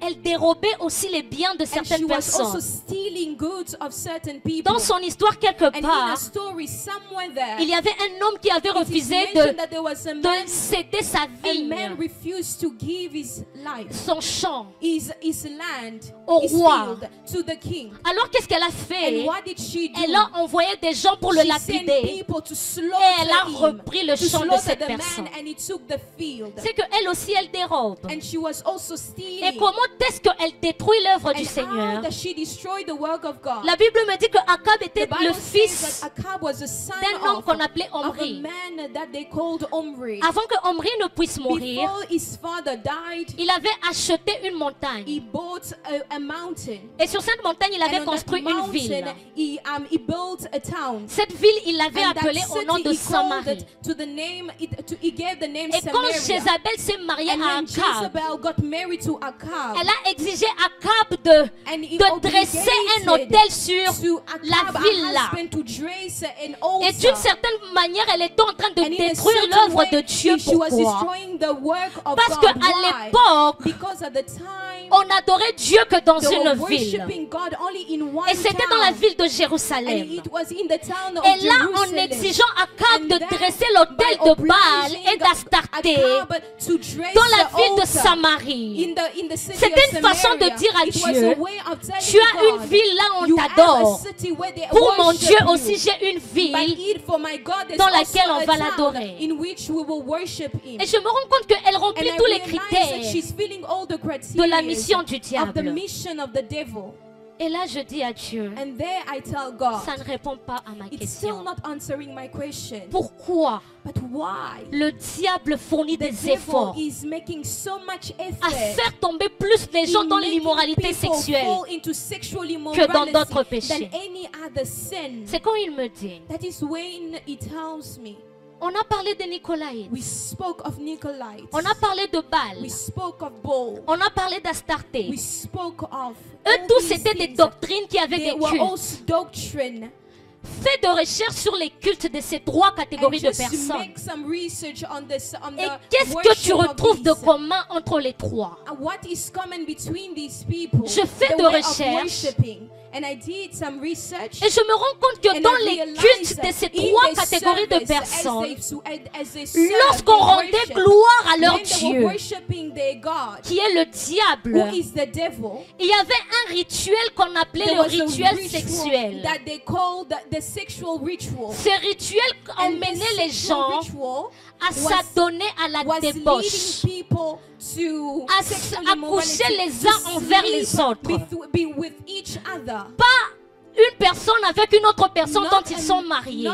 Elle dérobait aussi les biens de And certaines she was also personnes. stealing goods of certain people. Dans son histoire, quelque And in part, a story somewhere there, il y avait un homme qui avait it is refusé mentioned that there was a de man, céder sa a vigne, man refused to give his life, son champ, his land, au his roi. field to the king. Alors qu'est-ce qu'elle a And fait? what did she do? Elle a envoyé des gens pour le She sent lapider. people to Et slaughter elle a him, repris le to champ de slaughter cette the personne. man, and he took the field. C'est qu'elle aussi, elle dérobe. And she was also Et stealing. comment est-ce qu'elle détruit l'œuvre du And how Seigneur? does she destroy the work of God? La Bible me dit que Akab The était le Bible fils says that Akab was the son d'un homme qu'on appelait of a Omri. man that they called Omri. Avant que Omri ne puisse mourir, Before his father died, il avait acheté une he montagne. bought a mountain. Et sur cette montagne, il And avait on that construit une ville. mountain, he built a town. Cette ville, il l'avait And that appelée au nom city, de he called Samarie. it to the name, he gave the name Et quand Samaria. Jézabel s'est mariée And à when Akab, Jezebel got married to Akab, elle a exigé Akab de and he dresser un hôtel sur to la Akab, ville a là. husband, to dress an Et altar. d'une certaine manière, elle était en train de And in a détruire certain l'œuvre way, de Dieu. she was Pourquoi? destroying the work of Parce God. qu'à Why? l'époque, Because at the time, on adorait Dieu que dans they were une ville. worshiping God only in one Et c'était dans la town. ville de And Jérusalem. it was in the town of Et là, en Jerusalem. exigeant Akab And de then, dresser l'autel by de Baal obliging et d'Astarté Akab to dress dans la the ville de altar Samarie, in the city c'était of une façon de Samaria, dire à it was Dieu, a way of telling tu as une God, ville là, on you have a t'adore. city where they Pour mon worship Dieu you. aussi, j'ai une But ville. it, for my God, there's dans also laquelle on a va town l'adorer. in which we will worship him. Et je me rends compte qu'elle And remplit I tous les realize that critères she's filling all the de criteria la mission du of the diable. mission of the devil. Et là, je dis à Dieu, And there I tell God, ça ne répond pas à ma it's still question. not answering my question. Pourquoi But why? le diable fournit The des devil efforts is making so much à effort faire tomber plus les gens in dans making l'immoralité people sexuelle? fall into sexual que dans d'autres immorality péchés. than any other sin? C'est quand il me dit, That is when he tells me, on a parlé des Nicolaïtes, we spoke of Nicolaïtes, on a parlé de Baal, we spoke of Baal, on a parlé d'Astarté. we spoke of Eux all tous, these c'était des things. doctrines qui avaient They des were cultes. also doctrine. Fais de recherche sur les cultes de ces trois And catégories de just to personnes. make some research on this, on Et the qu'est-ce que tu worship of retrouves de these. commun entre les trois? What is common between these people? Je fais The de way of recherche. worshiping. And I did some research. Et je me rends compte que And dans I les realized cultes that de ces in trois the catégories de service, personnes, as they serve, lorsqu'on they rendait worship, gloire à leur when they were Dieu, worshiping their God, qui est le who diable, is the devil, il y avait un rituel qu'on appelait there le was a rituel ritual sexuel. that they called the sexual ritual. Ces rituels And emmenaient this les sexual gens ritual à s'adonner à la was débauche, leading people to à sexual coucher immorality, les to uns envers les sleep autres. be with each other. Pas une personne avec une autre personne dont ils sont Not mariés.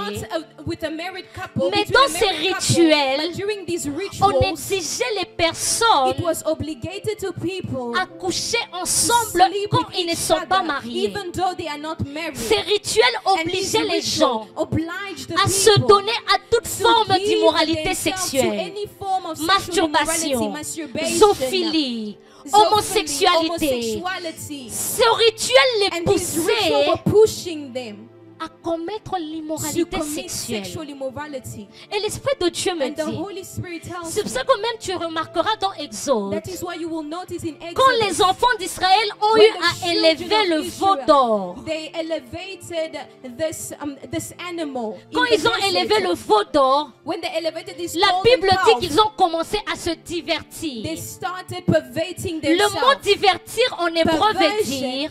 with a married couple, Mais between dans a ces married couple, rituels, but during these on rituals, exigeait les personnes it was obligated to people à coucher to ensemble sleep quand with ils ne each sont pas other, mariés. even though they are not married. Ces rituels And these obligeaient les gens rituals oblige the à se people donner à toute to forme give d'immoralité themselves to sexuelle, any form of sexual masturbation, immorality, masturbation, zoophilie, homosexualité. homosexuality. Ce rituel les And these rituals poussait were pushing them à commettre to l'immoralité commit sexuelle. sexual immorality. Et l'Esprit de Dieu me And the dit, Holy Spirit tells c'est pour ça que même tu remarqueras dans Exode, that is why you will notice in quand Exodus, les enfants d'Israël ont eu when the à children élever of le Israel, veau d'or, they elevated this animal. quand in the ils ont desert. élevé le veau d'or, When they elevated this la golden Bible calf, dit qu'ils ont commencé à se divertir. they started perverting Le mot themselves. divertir en hébreu veut Perversion, dire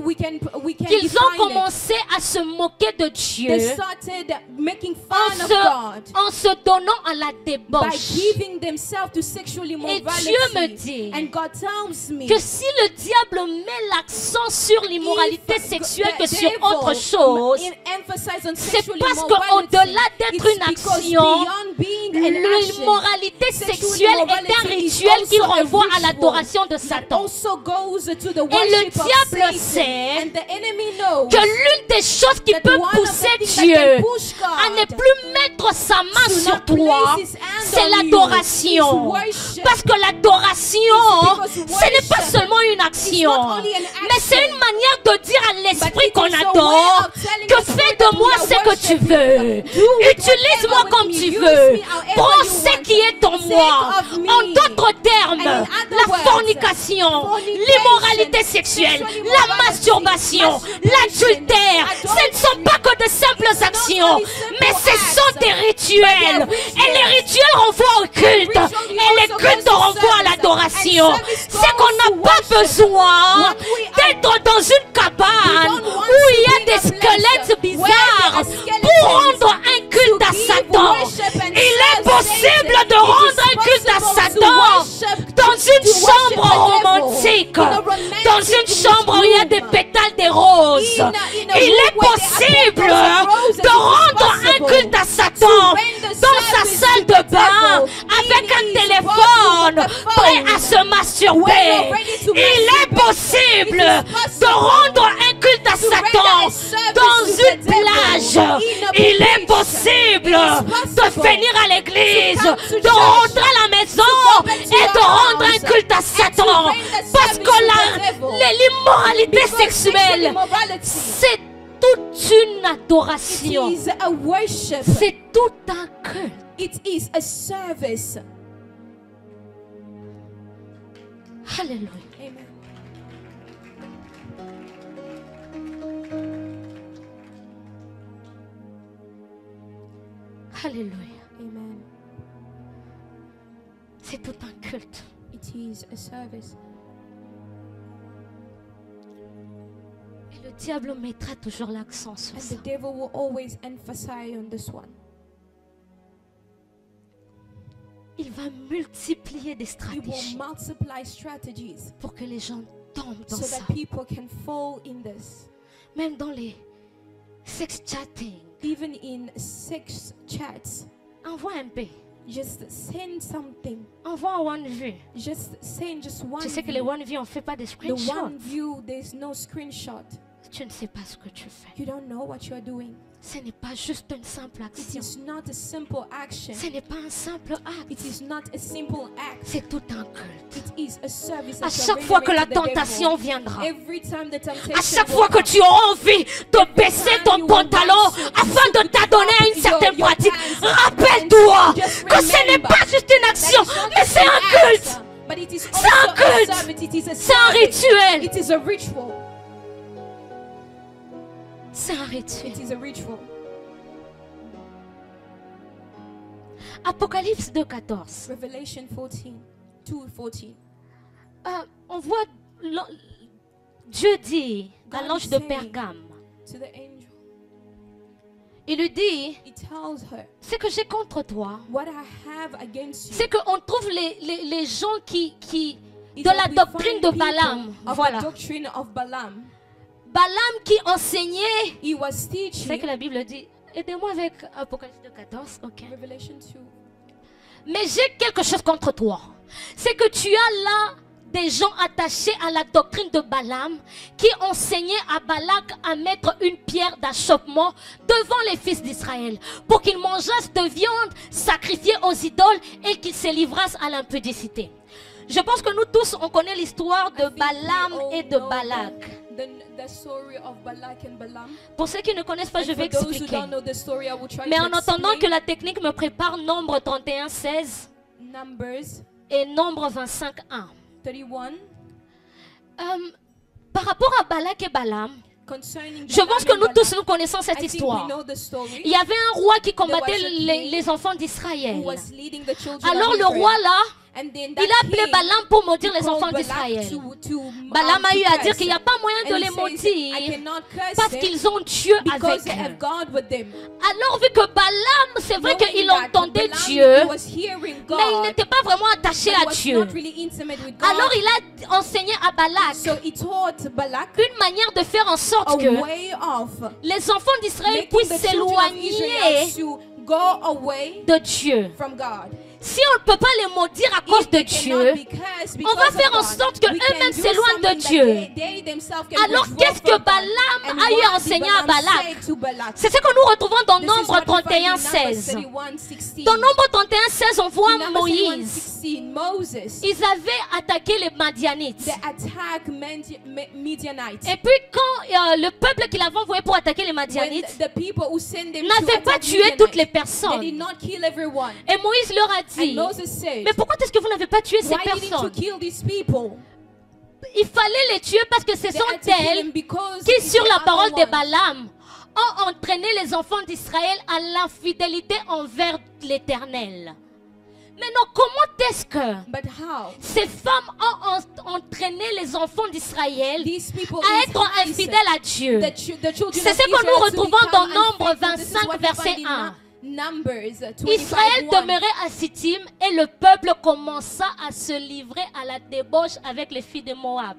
we can qu'ils ont define it. commencé à se moquer de Dieu They started making en fun of God en se donnant à la by débauche. giving themselves to sexual immorality. Dieu me dit And God tells me Que si le diable met l'accent sur l'immoralité if sexuelle the que sur devil autre chose, emphasize on c'est sexual parce immorality, qu'au-delà d'être it's une because action, beyond being an action, l'immoralité sexual sexuelle est un immorality is rituel qui also a renvoie à ritual l'adoration de that Satan. also goes to the Et le worship of diable Satan. sait And the enemy knows Que l'une des choses qui that peut one of the pousser things that Dieu can push à ne God plus mettre sa main to sur not toi, place his hand c'est on you l'adoration. is worship. Parce que l'adoration, Because ce n'est pas worship seulement une is action, not only an mais c'est action, une manière de dire à but l'esprit it qu'on is a way adore of telling que the spirit fais that de moi we are ce que tu worshiping. veux. Do with Utilise-moi whatever comme with tu me. veux. Use me however Prends you ce want. qui est en Take moi. of me. En d'autres termes, And in other la words, fornication, fornication, l'immoralité sexuelle, sexual la immorality, masturbation, masturbation, l'adultère, ce ne sont pas que de simples actions, mais ce sont des rituels. Et les rituels renvoient au culte. Et les cultes renvoient à l'adoration. C'est qu'on n'a pas besoin d'être dans une cabane où il y a des squelettes bizarres pour rendre un culte à Satan. Il est possible de rendre un culte à Satan dans une chambre romantique, dans une chambre où il y a des pétales des roses. Il est possible de rendre un culte à Satan dans sa salle de bain avec un téléphone prêt à se masturber. Il est possible de rendre un culte à Satan dans une plage. Il est possible de venir à l'église, de rentrer à la maison et de rendre un culte à Satan. Parce que l'immoralité sexuelle, c'est toute une adoration. It is a worship. C'est tout un culte. It is a service. Alléluia. Amen. Alléluia. Amen. C'est tout un culte. It is a service. Et le diable mettra toujours l'accent sur And ça. the devil will always emphasize on this one. Il va multiplier des He will stratégies multiply strategies pour que les gens tombent dans so ça. that people can fall in this. Même dans les sex chatting. Even in sex chats, Envoie un B. just send something. Envoie un one view. Just send just one Tu sais que view. les one view, on ne fait pas des The screenshots. one view, there's no screenshot. Tu ne sais pas ce que tu fais. You don't know what you're doing. Ce n'est pas juste une simple It action. is not a simple action. Ce n'est pas un simple acte. It is not a simple act. C'est tout un culte. It is a service. À that you're chaque fois que la rendering to the tentation devil. viendra, Every time the temptation à chaque will fois que come, tu auras envie de baisser ton pantalon afin de t'adonner à une certaine pratique, rappelle-toi que ce n'est pas juste une action, mais c'est un culte. but it is C'est un also a culte. service. It is a C'est un service. rituel. It is a ritual. C'est un rituel. It is a ritual. Apocalypse 2:14. Revelation 2:14. On voit Dieu dit à God l'ange is de saying Pergame, to the angel, il lui dit, he tells her, ce que j'ai contre toi, what I have against you c'est qu'on trouve les gens qui is de that la we doctrine find de people Balaam, of voilà. the doctrine of Balaam. Balaam qui enseignait, He was c'est teaching. que la Bible dit, aidez-moi avec Apocalypse 2:14, ok. Revelation 2. Mais j'ai quelque chose contre toi. C'est que tu as là des gens attachés à la doctrine de Balaam qui enseignaient à Balak à mettre une pierre d'achoppement devant les fils d'Israël pour qu'ils mangeassent de viande sacrifiée aux idoles et qu'ils se livrassent à l'impudicité. Je pense que nous tous, on connaît l'histoire de I think we Balaam all et de know Balak. The story of Balak and Balaam. Pour ceux qui ne connaissent pas, And je vais for those who expliquer. don't know the story, I will try Mais to en attendant explain. que la technique me prépare Nombre 31, 16 Numbers et Nombre 25, 1. 31. Par rapport à Balak et Balaam, Concerning je Balaam pense que and nous tous Balak, nous connaissons cette I think we histoire. know the story. Il y avait un roi qui combattait There was a king les enfants who d'Israël. was leading the children Alors of le Israel. roi là, And then il that a appelé king, Balaam pour maudire he les called enfants Balak d'Israël. to Balaam a eu à dire curse qu'il n'y a pas moyen de And he les says, I maudire cannot curse parce them qu'ils ont Dieu because avec they have eux. God with them. Alors vu que Balaam, c'est vrai Knowing qu'il that entendait Balaam, Dieu, he was hearing God, mais il n'était pas vraiment attaché but he à was Dieu. not really intimate with God. Alors il a enseigné à Balak So he taught Balak une manière de faire en a sorte que way of les enfants d'Israël making puissent the children of s'éloigner Israel to go away de Dieu. from God. Si on ne peut pas les maudire à cause If de they Dieu, cannot be cursed on va because of faire en God, sorte que we can eux-mêmes do s'éloignent de something that Dieu. they themselves can Alors withdraw qu'est-ce que from God. Balaam And a eu à what did enseigner à Balaam Balak? say to Balak? C'est ce que nous retrouvons dans This is Nombre what we find 31, in Numbers 16. 31:16. Dans Nombre 31, 16, on voit In Numbers Moïse. 31:16, Moses, Ils avaient attaqué les Madianites. they attack Midianites. Et puis quand le peuple qu'il avait envoyé pour attaquer les When Madianites the people who sent them to n'avait pas attack tué Midianites, toutes les they did personnes. not kill everyone. Et Moïse leur a And dit, Moses said, mais pourquoi est-ce que vous n'avez pas tué ces why didn't you personnes? kill these people? Il fallait les tuer parce que ce They sont had to kill elles them because qui, it's sur the la other parole de ones. Balaam, ont entraîné les enfants d'Israël à l'infidélité envers l'Éternel. Maintenant, comment est-ce que But how? ces femmes ont entraîné les enfants d'Israël These people à être entice infidèles à Dieu? the children C'est of ce que nous Israel to retrouvons dans become Nombre unfaithful. This is 25, what we verset find in 1. Numbers Israël 25:1. demeurait à Sittim et le peuple commença à se livrer à la débauche avec les filles de Moab.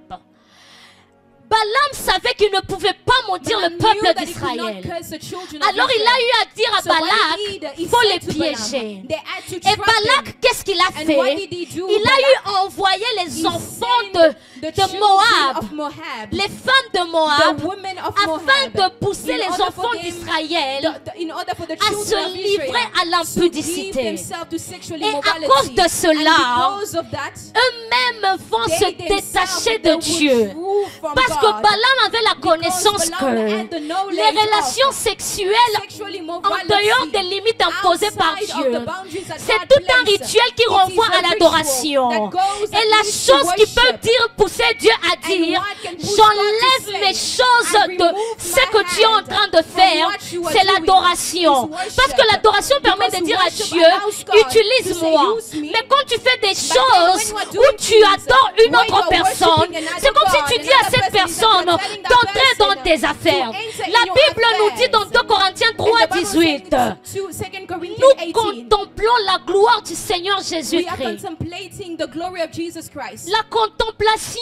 Balaam savait qu'il ne pouvait pas maudire Balaam le knew peuple that he could not d'Israël. curse the children of Alors il Israel. a eu à dire à So what Balak, he did, he il faut said les to Balaam, piéger. they had to Et trap Balak, them. qu'est-ce qu'il a And what fait? did he do? Il a eu à envoyer les He enfants sent the de children Moab, of Moab, les femmes de the Moab, women of afin Moab, de pousser in les order for enfants them- d'Israël in order for the à children se of livrer Israel à to l'impudicité. give themselves to sexual Et à immorality. cause de cela, And because of that, eux-mêmes vont se they détacher themselves, de they Dieu. withdrew from Parce que God. Balaam avait la connaissance Balaam que had the knowledge les relations of sexuelles sexual en immorality dehors des limites imposées par outside of Dieu, the boundaries that c'est God tout un placed. rituel qui It renvoie is a à ritual l'adoration. that goes Et and la leads to chose qui peut worship. pousser Dieu à And dire, what can push God j'enlève to say, mes choses I de remove ce my que tu es en hand train de from faire, what you are c'est doing l'adoration. is worship. Parce que l'adoration permet de Because dire à worship Dieu, allows God to utilise-moi. say, use me. Mais quand tu fais des But then choses when you are où doing tu things, adores une when autre you are personne, worshiping another c'est comme si God, tu dis à another cette person, personne you're telling that d'entrer dans person tes affaires. to enter in La your Bible nous dit dans affairs. 2 Corinthiens And the Bible 3:18, says to 2 Corinthians nous 18, contemplons la gloire du Seigneur we are Jésus-Christ. contemplating the glory of Jesus Christ. La contemplation,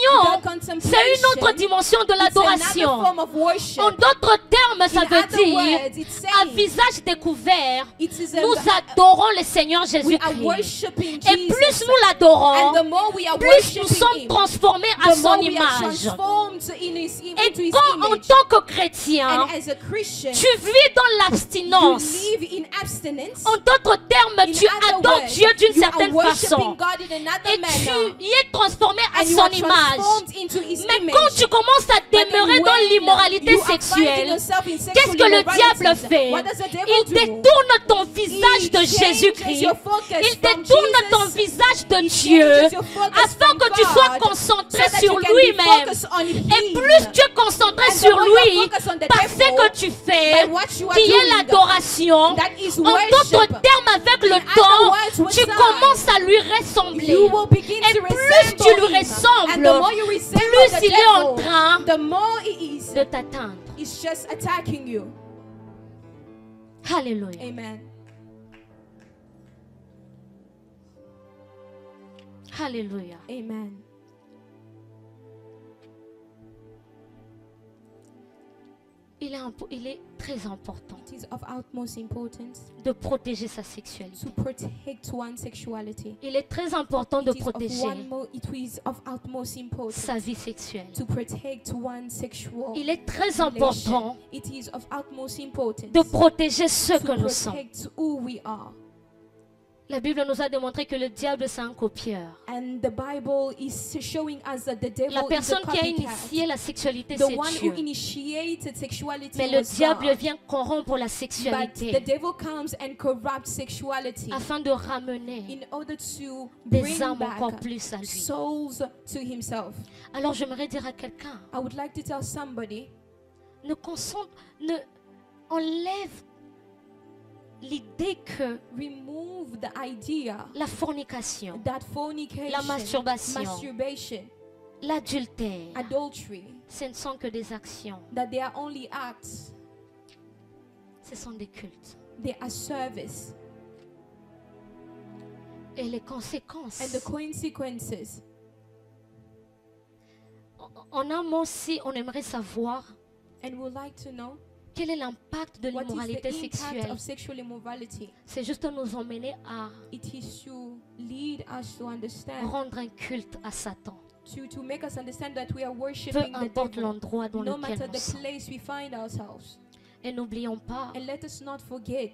c'est une autre dimension de It's another l'adoration. form of worship. En d'autres termes, ça In veut other dire, words, it's à saying visage découvert, it is nous adorons le Seigneur we are Jésus-Christ. worshiping Et plus Jesus. nous l'adorons, And the more we are plus nous worshiping sommes Him, transformés à the son more we are image. transformed in his, into Et His quand en image. tant que chrétien, And as a Christian, tu vis dans you l'abstinence, live in abstinence. en d'autres termes, In tu other adores words, Dieu d'une you are certaine worshiping façon. God in another Et manner. tu y es transformé à And you son are transformed transformed into his Mais image. quand tu commences à demeurer dans l'immoralité sexuelle, qu'est-ce que le diable fait? Il détourne ton visage de Jésus-Christ. Il détourne ton visage de Dieu afin que tu sois concentré sur lui-même. Et plus tu es concentré sur lui, par ce que tu fais, qui est l'adoration, en d'autres termes, avec le temps, tu commences à lui ressembler. Et plus tu lui ressembles, plus il est en train de t'atteindre. It's just attacking you. Alléluia. Amen. Alléluia. Amen. Il est très important It is of utmost importance de protéger sa sexualité. to protect one's sexuality. Il est très important de It protéger is of utmost importance sa vie sexuelle. to protect one's sexual Il est très relation. important It is of utmost importance de protéger ce to que nous sommes. protect who we are. La Bible nous a démontré que le diable c'est un copieur. And the Bible is showing us that the devil La is a personne qui a copycat. initié la sexualité, The c'est one who Dieu. initiated sexuality Mais le was diable God. vient corrompre la But the sexualité devil comes and corrupts sexuality afin de ramener in order to des bring âmes encore back plus à lui. souls to himself. Alors j'aimerais dire à quelqu'un, I would like to tell somebody, ne enlève l'idée que remove the idea la fornication, that fornication, la masturbation, l'adultère, adultery, ce ne sont que des actions, that they are only acts, ce sont des cultes. they are service. Et les conséquences, And the consequences. en un mot, si on aimerait savoir And we would like to know quel est l'impact de what is l'immoralité the impact sexuelle, of sexual immorality. c'est juste nous emmener à It is to lead us to understand, rendre un culte à Satan. to make us understand that we are Peu worshiping the importe devil, l'endroit dans no lequel matter nous the sommes. place we find ourselves. Et n'oublions pas And let us not forget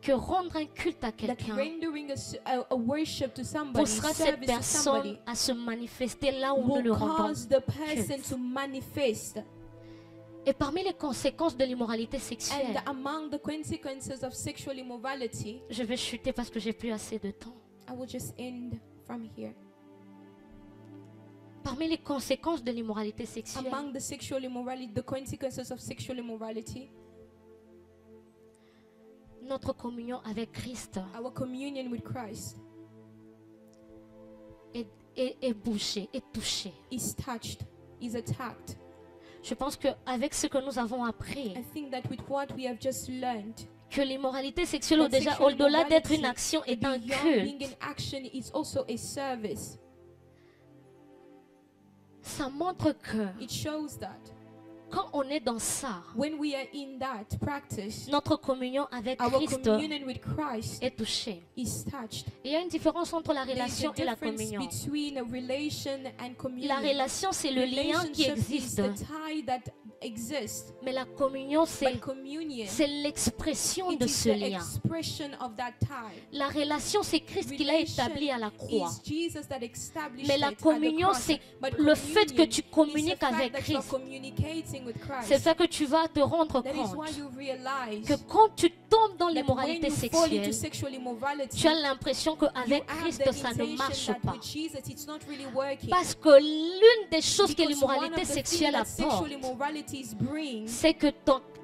que rendre un culte à that quelqu'un rendering a worship to somebody, poussera cette service to personne somebody, à se manifester là où nous le will rendons. cause the person culte. to manifest. Et parmi les conséquences de l'immoralité And sexuelle, among the consequences of sexual immorality, je vais chuter parce que j'ai plus assez de temps. I will just end from here. Parmi les conséquences de l'immoralité sexuelle, Among the sexual immorality, the consequences of sexual immorality, notre communion avec Christ our communion with Christ est bouchée, est touchée. is touched, is attacked. Je pense qu'avec ce que nous avons appris, I think that with what we have just learned, que l'immoralité sexuelle, that déjà sexual au-delà d'être une immorality, action, est un beyond culte. being an action, is also a service. Ça montre que It shows that quand on est dans ça, when we are in that practice, notre communion avec our Christ communion with Christ est touchée. is touched. Il y a une différence entre la There is a relation et la difference communion. between a relation and La communion. relation, c'est le lien qui Relationship is existe. the tie that exists, Mais la communion, but communion, c'est l'expression it de is ce the lien. expression of that tie. La relation, c'est Christ qui l'a établi à la croix. Is Jesus that established Mais la it at the communion, cross. c'est But le fait que communion tu is the communiques fact avec that you are Christ. communicating with Christ. C'est ça que tu vas te rendre That is compte. why you realize Que quand tu tombes dans that when l'immoralité you fall into sexuelle, sexual immorality, tu as l'impression you qu'avec have Christ, the ça ne intention marche that pas. with Jesus it's not really working. Parce que l'une des choses que Because one l'immoralité of the things sexuelle that apporte, sexual immoralities brings c'est que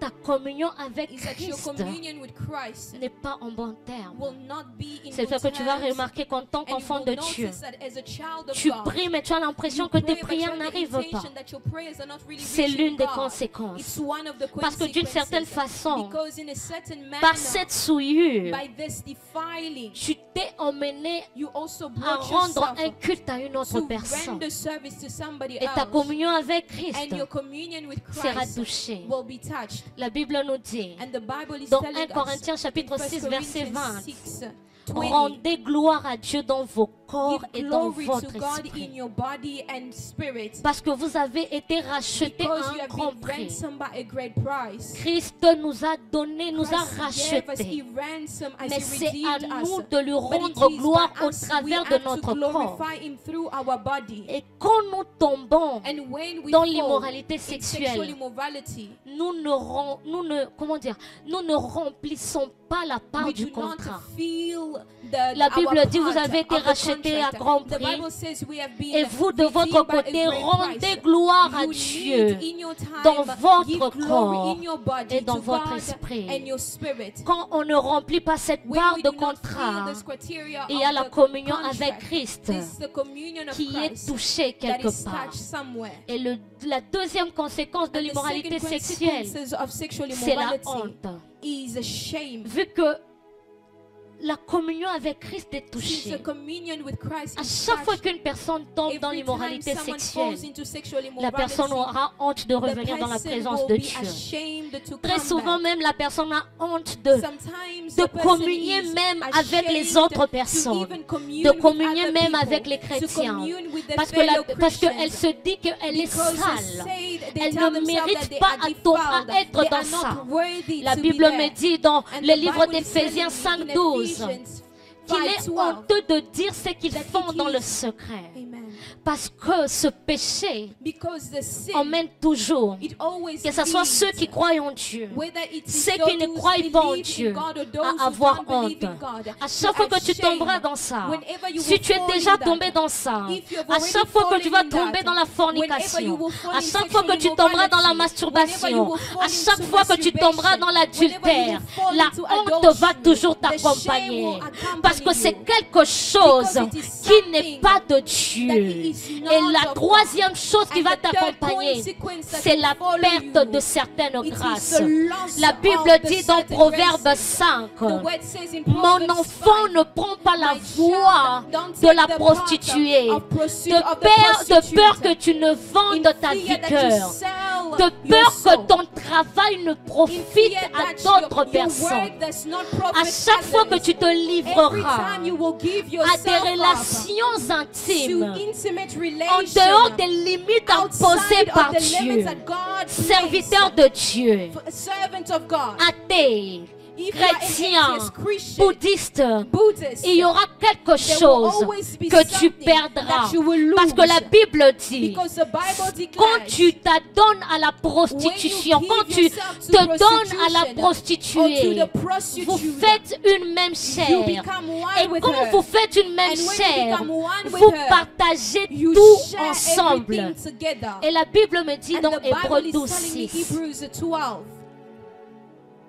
ta communion avec is that your Christ communion with Christ n'est pas en bon terme. will not be in C'est ça good que tu vas terms, remarquer qu'en tant and you qu'enfant will de Dieu, notice that as a child of tu God, pries mais tu as l'impression you que pray, tes but prières you have the n'arrivent pas. intention that your prayers are not really C'est reaching l'une des God. conséquences. It's one of the Parce que d'une certaine consequences. façon, Because in a certain par manner, cette souillure, by this defiling, tu t'es emmené you also à brought rendre yourself un culte à une autre to personne. render service to somebody Et ta else, communion avec Christ and your communion with sera Christ touchée. will be touched. La Bible nous dit, And the Bible is dans telling 1 Corinthiens us chapitre in 6 1 verset Corinthians 20, 6, 20. Rendez gloire à Dieu dans vos corps et Give dans glory votre to God in esprit. your body and spirit. Parce que vous avez été rachetés Because à you un have grand been prix. ransomed by a great price. Christ nous a donné, nous a Christ gave us rachetés. a ransom as Mais he c'est à redeemed nous us. de lui But it rendre is gloire by au us we travers de have to notre corps. glorify him through our body. Et quand nous tombons And when we dans fall l'immoralité in sexual sexuelle, immorality, nous ne remplissons pas la part we du do not contrat. feel La our Bible dit, vous part avez été of the rachetés à contract. grand The prix. Bible says we have been Et vous, de redeemed votre by a côté, great rendez price. gloire à You Dieu need in your time, dans votre give glory corps in your body et dans to votre God esprit. and your spirit. Quand on ne remplit pas cette When part we de do not contrat, feel this criteria il y a of la the communion contract, avec Christ this is the communion of qui est Christ touchée that quelque is part. touched somewhere. Et la deuxième conséquence de And the l'immoralité second sexuelle, consequences of sexual c'est la immorality honte. is a shame. Vu que la communion avec Christ est Since touchée, the communion with Christ à is chaque fois touched, qu'une personne tombe dans every time l'immoralité someone sexuelle, falls into sexual la personne immorality, aura honte de the revenir dans la person présence will de be Dieu. ashamed to Très come souvent back. même, la personne a honte de Sometimes de the person communier is même avec les ashamed autres to personnes, even commune de with communier other même people, avec les to chrétiens, commune with the parce fellow qu'elle Christians. se dit qu'elle est Because sale. they Elle tell ne themselves mérite that they pas are à defiled, être they dans are ça. not worthy La to Bible be me there. dit dans And le the livre Bible is d'Éphésiens telling me in 5:12 Ephesians qu'il est 5:12 honteux de dire ce qu'ils that font it dans le is- secret. Amen. Parce que ce péché Because the sin, emmène toujours, it always que ce soit ceux qui leads, croient en Dieu, whether it is ceux those qui ne who croient pas en believe Dieu, in God or those à who avoir don't believe honte. in God, À to chaque fois que tu shame. tomberas dans ça, Whenever you si will tu es fall déjà in that, tombé dans ça, if you have à already chaque fois que fallen tu vas in that, tomber dans la whenever you fornication, will fall à in chaque fois que tu sexual tomberas dans la immorality, masturbation, whenever you will fall à chaque into fois que tu tomberas dans l'adultère, whenever you will fall la into honte va adultery, toujours the shame t'accompagner. will accompany Parce que c'est you. quelque chose Because it is qui n'est something pas de that Dieu. is not Et la of troisième chose qui And va the third t'accompagner, consequence that c'est will la follow perte you. de certaines It is grâces. the loss La of Bible the dit dans certain Proverbe graces. 5, The word says in mon Proverbs enfant 5, ne prend pas la My voie child, don't de take la the path prostituée, of pursuit de of the peur prostitute. que tu ne vendes In ta fear vie that you cœur, sell de your peur soul. que ton travail ne In profite fear à that d'autres your personnes. work does not À profit chaque fois que others. tu te Every livreras time you will give à yourself des up relations to intimes, intimate en relations dehors des limites imposées outside par of the limits Dieu, that God serviteur de Dieu, placed, servant of God, athée, if you are an chrétien, atheist, Christian, bouddhiste, Buddhist, il y aura quelque there will chose always be que tu something perdras. that you will lose. Parce que la Bible dit, Because the Bible quand declares, tu t'adonnes à la prostitution, when you quand give tu yourself to te donnes à la prostitution or to prostituée, the prostitute, vous faites une même you chair. become one Et with quand her. vous faites une même And when you chair, become one with vous her, partagez you tout share ensemble. everything together. Et la Bible me dit And dans the Hébreux Bible is 12, telling me, 6, Hebrews 12,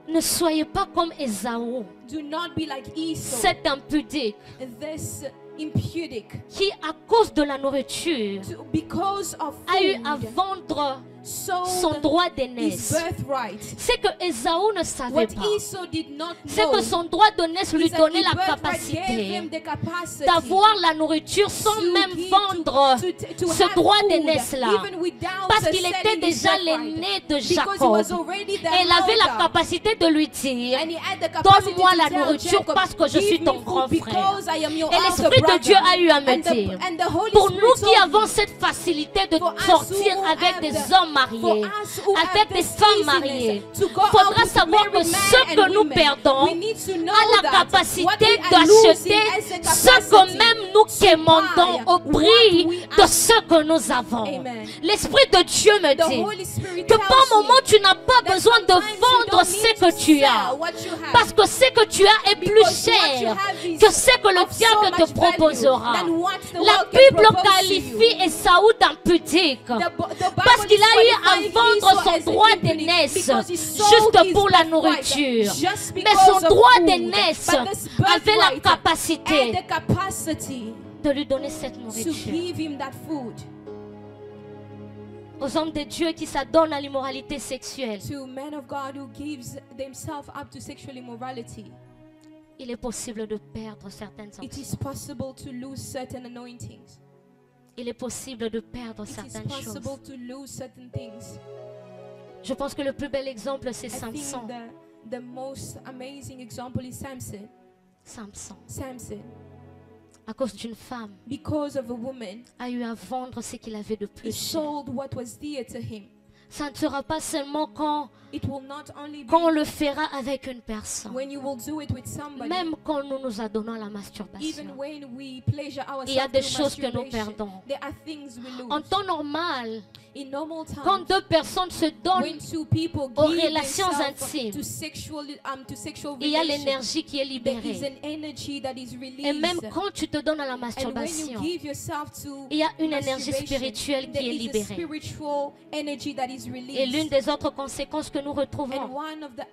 ne soyez pas comme Ésaü, do not be like Esau, cet impudique, this impudic, qui à cause de la nourriture because of a eu à food, vendre son sold droit his d'aînesse. birthright. C'est que Ésaü ne savait What pas. Esau did not C'est know que son droit d'aînesse lui is that donnait his la birthright gave capacité him the capacity d'avoir la nourriture sans to même give- vendre to ce have droit food, d'aînesse-là. even without Parce qu'il était selling his déjà birthright. l'aîné de Because he Jacob. was already the Et il avait la elder. capacité de lui dire, And he had the capacity donne-moi to la tell nourriture Jacob, parce que je "Give suis me ton food grand frère. because I am your Et elder l'Esprit de brother." Dieu a eu à me And dire, and the Holy pour Spirit nous qui told avons me, cette facilité de For us sortir who avec have des the- hommes mariés, for us who have avec des this femmes easiness mariées, to go il faudra out with savoir que married men ce and que nous women, perdons we need to know a la that what capacité we are losing d'acheter has the ce que capacity même nous quémandons buy au what prix we de are- ce que nous avons. Amen. L'Esprit de Dieu me The dit Holy Spirit que tells par moment me tu n'as pas that besoin de sometimes you vendre don't ce need que to tu as. sell what you have. Parce que ce que tu as est plus Because what you cher have is que ce que le of so diable te much value proposera. than what the La world can Bible propose to you. qualifie Ésaü d'impudique. The Bible Parce qu'il a eu à disqualifies vendre Esau son as droit impudic d'aînesse because he sold juste his pour la birthright nourriture. just Mais because son of droit food. d'aînesse But this avait la birthright capacité had the capacity de lui donner cette to nourriture. give him that food. Aux hommes de Dieu qui s'adonnent à l'immoralité sexuelle, To men of God who gives themselves up to sexual immorality, il est possible de perdre certaines it is sanctions. possible to lose certain anointings. Il est possible de perdre It is certaines choses. possible to lose certain things. Je pense que le plus bel exemple, c'est I think Samson. the most amazing example is Samson. Samson, Samson, à cause d'une femme, because of a woman, a eu à vendre ce qu'il avait de he plus cher. sold what was dear to him. Ça ne sera pas seulement quand It will not only be on le fera avec une personne. when you will do it with somebody. Même quand nous nous adonnons à la Even masturbation. when we pleasure Il y a ourselves des through choses que nous masturbation, perdons. there are things we lose. En temps normal, In normal quand times, deux personnes se donnent, when two people aux give relations themselves intimes, to sexual il y a relations, l'énergie qui est there is libérée. an energy that is released. Et même quand tu te donnes à la And when you masturbation, give yourself to il y a une énergie masturbation, spirituelle there qui est is a libérée. spiritual energy that is Et released. l'une des autres conséquences que nous And retrouvons,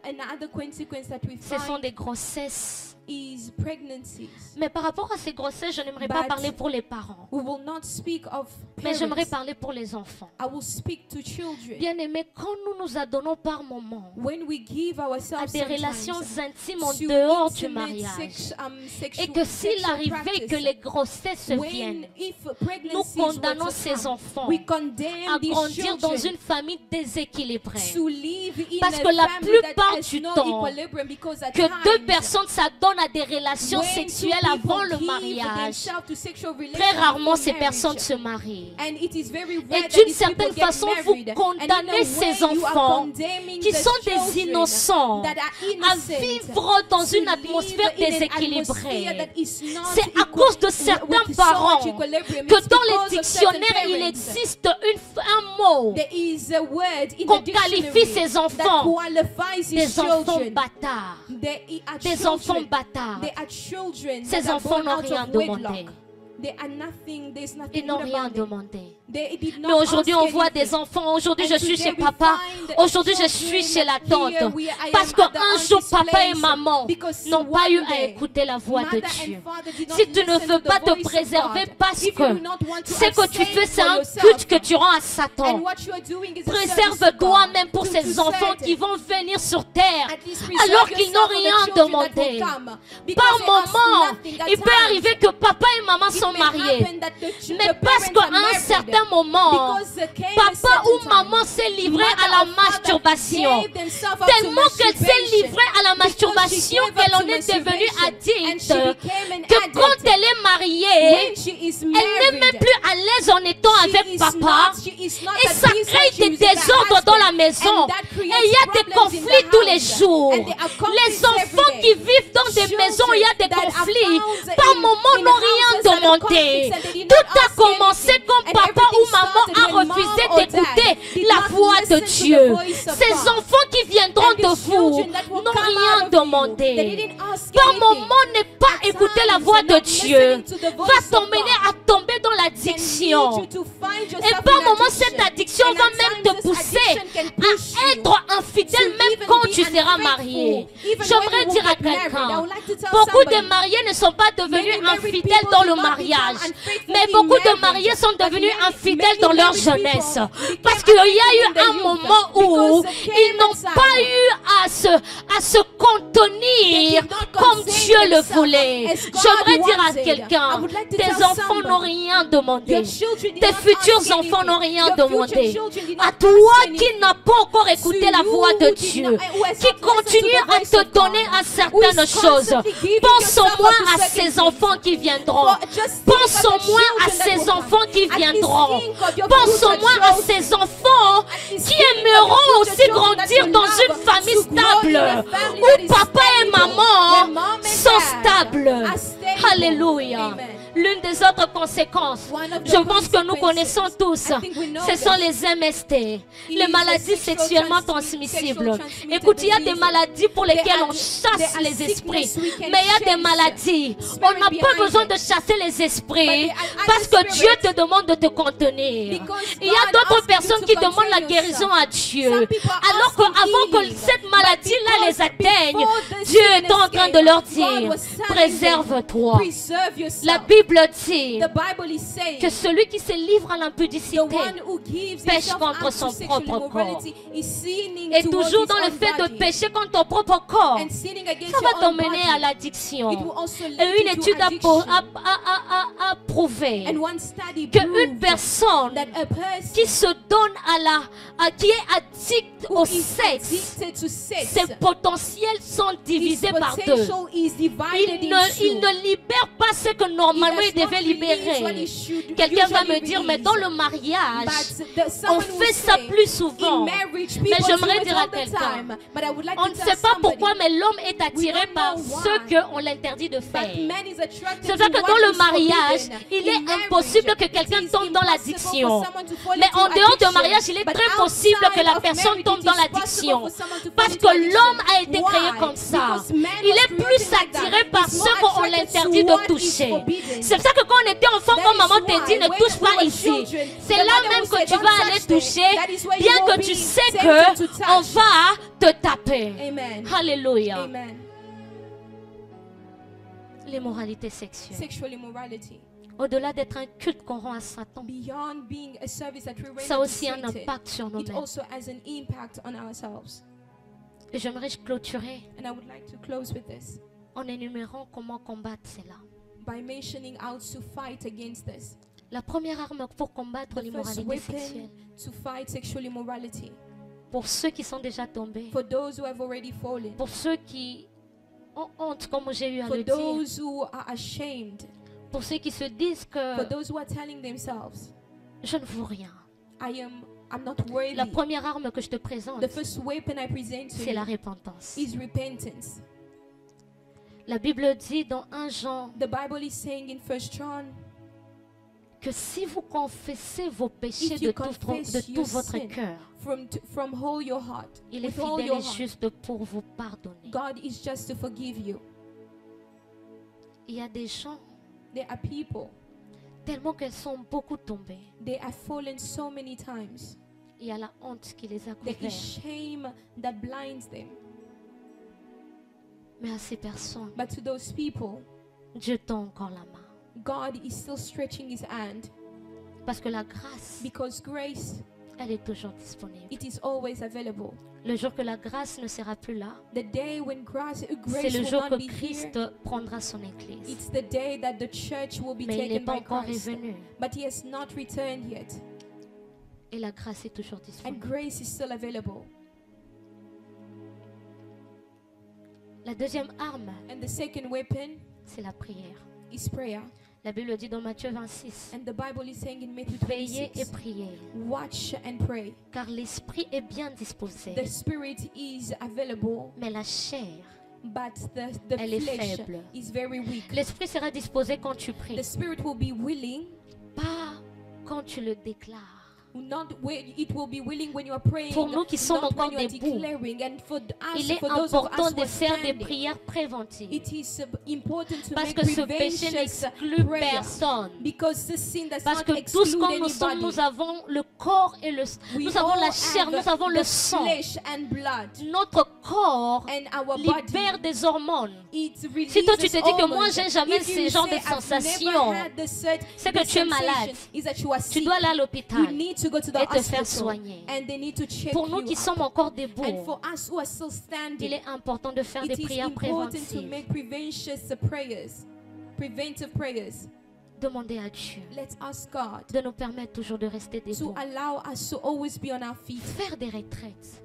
another consequence that we ce sont find des grossesses. is pregnancies. Mais par rapport à ces grossesses, je n'aimerais pas But parler pour les parents, We will not speak of mais j'aimerais parents. parler pour les enfants. I will speak to children. Bien-aimés, quand nous nous adonnons par moments When we give à ourselves des relations sometimes intimes en to dehors du intimate mariage, et sexual que s'il sexual arrivait practice, que les grossesses when viennent, if nous pregnancies were condamnons to ces come, enfants we condemn à these grandir dans children une famille déséquilibrée. to live in Parce a que la family that plupart has du no temps, equilibrium, because at Que deux times, personnes s'adonnent à des relations when sexuelles two people avant le give mariage, themselves to sexual très relations rarement before ces marriage, personnes se marient. and it is very Et rare that d'une these people certaine get façon, married. vous And in a condamnez way, ces you are enfants condemning qui the sont des children innocents that are à innocent vivre dans to une live atmosphère in an déséquilibrée. atmosphere that is not C'est à equal- cause de certains with so parents much equilibrium. que It's dans because les of certain dictionnaires, il parents. existe un mot There is a word in qu'on the qualifie dictionary ces enfants that qualifies des these enfants children. bâtards. They are Des enfants children. bâtards. They are children Ces that are enfants born n'ont out rien of demandé. wedlock. They are nothing, there's Ils nothing n'ont good rien about them. demandé. They did Mais not aujourd'hui, ask on voit anything. des enfants. Aujourd'hui, And je suis today chez we papa. find Aujourd'hui, je children suis chez la tante. here I Parce am at the qu'un jour, auntie's papa et place maman because n'ont pas eu one à day, écouter la voix de mother Dieu. and father did not Si tu ne listen veux to the pas te voice of préserver God. parce If que you do not want to ce que tu abstain fais, c'est for un yourself, culte que tu rends à and Satan. what you are doing is a service Préserve to God, toi-même pour to ces enfants Satan. qui vont venir sur terre At least preserve alors qu'ils n'ont yourself for the rien children that will demandé. come, because Par they ask moment, nothing. At il peut times, arriver que papa et maman it sont may mariés. happen that Mais the parce parents qu'à are un married, certain moment, because there came a papa certain ou time, maman s'est livré à la mother or father masturbation. gave themselves up to Tellement qu'elle s'est masturbation, livrée à la because she masturbation gave up qu'elle to en est devenue masturbation, and addict. she became an Que addict. quand elle est mariée, When she is elle n'est même married, plus à l'aise en étant she avec is papa. not- she is not Et at ça peace crée when she des is with her désordres dans la husband, maison. and that Et creates il y a des problems in conflits the tous les house, jours. and there are conflicts Les enfants every qui day. vivent dans des maisons où il y a des Children that are conflits, found par in- moment in n'ont houses rien that are demandé. conflicts and they did Tout not a ask commencé anything. quand And papa ou everything maman started a when mom refusé or dad d'écouter did la not voix de listen to the Dieu. voice of Ces God. enfants qui viendront And de these vous children that will n'ont come rien out of you, they demandé. didn't ask Par anything. moment, n'est pas At écouter la times, voix de not Dieu listening to the voice va of t'emmener God à tomber dans can l'addiction. lead you to find Et yourself par in moment, addiction. cette addiction And va at même times, te this pousser addiction can push à you être infidèle to même even quand be tu seras unfaithful, marié. even when J'aimerais you dire à will get married. I quelqu'un, would like to tell beaucoup de somebody, mariés ne sont pas devenus many married infidèles people dans do le not mariage, become unfaithful mais in beaucoup de marriage, mariés sont but devenus many infidèles dans leur married jeunesse. people Parce became qu'il y a eu unfaithful in un their moment youth, où because there ils came n'ont a time pas eu à se contenir they did not comme contain Dieu le themselves voulait. as God J'aimerais dire à wanted. quelqu'un, I would like to tes tell enfants somebody, n'ont rien demandé. your children did Tes not futurs ask enfants n'ont anything. rien Your demandé. future children did not À ask toi anything. qui n'as pas encore écouté To la you voix de who did Dieu, not- who has qui not listened to continue the à voice te of God, donner à who certaines is choses, constantly giving pense au yourself moins up to à certain ces things. enfants qui viendront. For just think Pense of au the moins à children that ces will come. enfants qui At least viendront. think of your Pense au future moins à children. ces enfants At least qui think of your aimeront future aussi children grandir that will dans love une famille to grow in a stable, family où that is papa et stable, where maman mom and sont dad stables. are stable. Alléluia. Amen. L'une des autres conséquences, One of the je pense que nous consequences, connaissons tous, I think we know ce sont this. les MST, les is maladies a sexual sexuellement transmitted transmissibles. Écoute, il y a des disease. maladies pour lesquelles There on are chasse les sickness esprits, we can mais il y a des chase maladies, spirit on n'a pas behind besoin it. de chasser les esprits, But there are parce other que Dieu spirits. te demande de te contenir. Because Il y a God d'autres asks you personnes to qui demandent la contain guérison yourself. à Dieu, Some people are alors asking qu'avant que healing. cette But maladie-là les because atteigne, before this Dieu est en sickness train de came, leur God dire, was telling them, préserve-toi. preserve yourself. La Bible dit The Bible is saying que celui qui se livre à the l'impudicité one who gives pêche himself contre unto son sexual propre immorality is sinning est towards toujours his dans le own fait de body. pécher contre ton propre corps. And sinning against Ça your va own t'emmener body. à l'addiction. It will also lead Et une you to étude addiction. a prouvé And one study qu'une proved personne that a person qui se donne qui est addict who au is sexe, addicted to sex, c'est potentiels sont divisés par deux. potential is divided Il in two. ne libère pas ce que normalement il It does not devait release what libérer. he should Quelqu'un va usually me dire, mais release. dans le mariage, But on someone will fait ça say, plus souvent. in marriage, Mais people j'aimerais do it dire à all the quelqu'un, time. But I would like on to ne tell sait pas somebody, pourquoi, mais l'homme est attiré don't par know ce why. qu'on l'interdit de faire. but man is attracted C'est to vrai que what dans le is mariage, forbidden. il In est marriage, impossible que it quelqu'un is tombe dans impossible l'addiction. for someone to fall Mais into en dehors de addiction. mariage, il est But très possible que la outside of personne marriage, tombe it dans is possible l'addiction. for someone to fall Parce into que addiction. l'homme a été créé Why? comme ça. Because man Il was est plus created like that. attiré par He's ce more qu'on attracted l'interdit to de what is toucher. forbidden. C'est pour ça que quand on était enfant, That quand is maman te why dit ne when touche we pas were ici, children, c'est the là mother même will que say, tu "Don't vas touch aller them." toucher, That is where you bien will que tu be sais tempted que to touch. on va te taper. Amen. Alléluia. Amen. L'immoralité sexuelle. Sexual immorality, Au-delà d'être un culte qu'on rend à Satan, beyond being a service that we render ça a to aussi un Satan, impact sur it nous-mêmes. also has an impact on ourselves. Et j'aimerais clôturer And I would like to close with this en énumérant comment combattre cela. by mentioning how to fight against this. La première arme pour combattre The first l'immoralité sexuelle, weapon to fight sexual immorality, pour ceux qui sont déjà tombés, for those who have already fallen, pour ceux qui ont honte, comme j'ai eu à for le dire, those who are ashamed, pour ceux qui se disent que for those who are telling themselves, je ne vaux rien. I'm not worthy. La première arme que je te présente, The first weapon I present to c'est la you repentance. is repentance. La Bible dit dans 1 Jean The Bible is saying in 1 John, que si vous confessez vos péchés if you de confess tout your votre sin cœur, from all your heart, il est with all fidèle your et heart, juste pour vous pardonner. God is just to forgive you. Il y a des gens, There are people, tellement qu'elles sont beaucoup tombées, they have fallen so many times. il y a la honte qui les a There couverts. is shame that blinds them. Mais à ces personnes, But to those people, Dieu tend encore la main. God is still stretching his hand, Parce que la grâce, because grace, elle est toujours disponible. it is always available. Le jour que la grâce ne sera plus là, The day when c'est grace le will jour not que be here, Christ prendra son Église. it's the day that the church will be Mais il n'est taken pas by encore Christ. revenu. But he has not returned yet. Et la grâce est toujours And disponible. grace is still available. La deuxième arme, And the second weapon c'est la prière. is prayer. La Bible dit dans Matthieu 26, And the Bible is saying in Matthew veillez et 26, priez, watch and pray. car l'esprit est bien disposé, The spirit is available, mais la chair, but the elle est flesh faible. is very weak. L'esprit sera disposé quand tu pries, The spirit will be willing, pas quand tu le déclares. not when it will be willing when you are praying, Pour nous qui sommes not encore when you are debout, declaring. And for us, Il est for those of important us who de are faire des standing, prières préventives, it is important to parce make que ce péché preventions n'exclut prayer, personne. because the sin does Parce not que tous exclude comme nous sommes, anybody. nous avons le corps et le We nous avons all la chair, have nous avons le the sang. flesh and blood, Notre corps and our libère body, des hormones. it releases Si toi tu te dis que moi hormones. j'ai jamais If you ce genre de say, I've sensation, never had c'est que tu es malade. is that you are tu sick. dois aller à You l'hôpital need to go to the et te faire hospital, soigner. and they need to check Pour nous you qui up. sommes encore debout, And for us who are still il standing, est important de faire it des is prières important to préventives. make preventive prayers. Demandez à Dieu Let's ask God de nous permettre toujours de rester to debout. allow us to always be on our feet, Faire des retraites,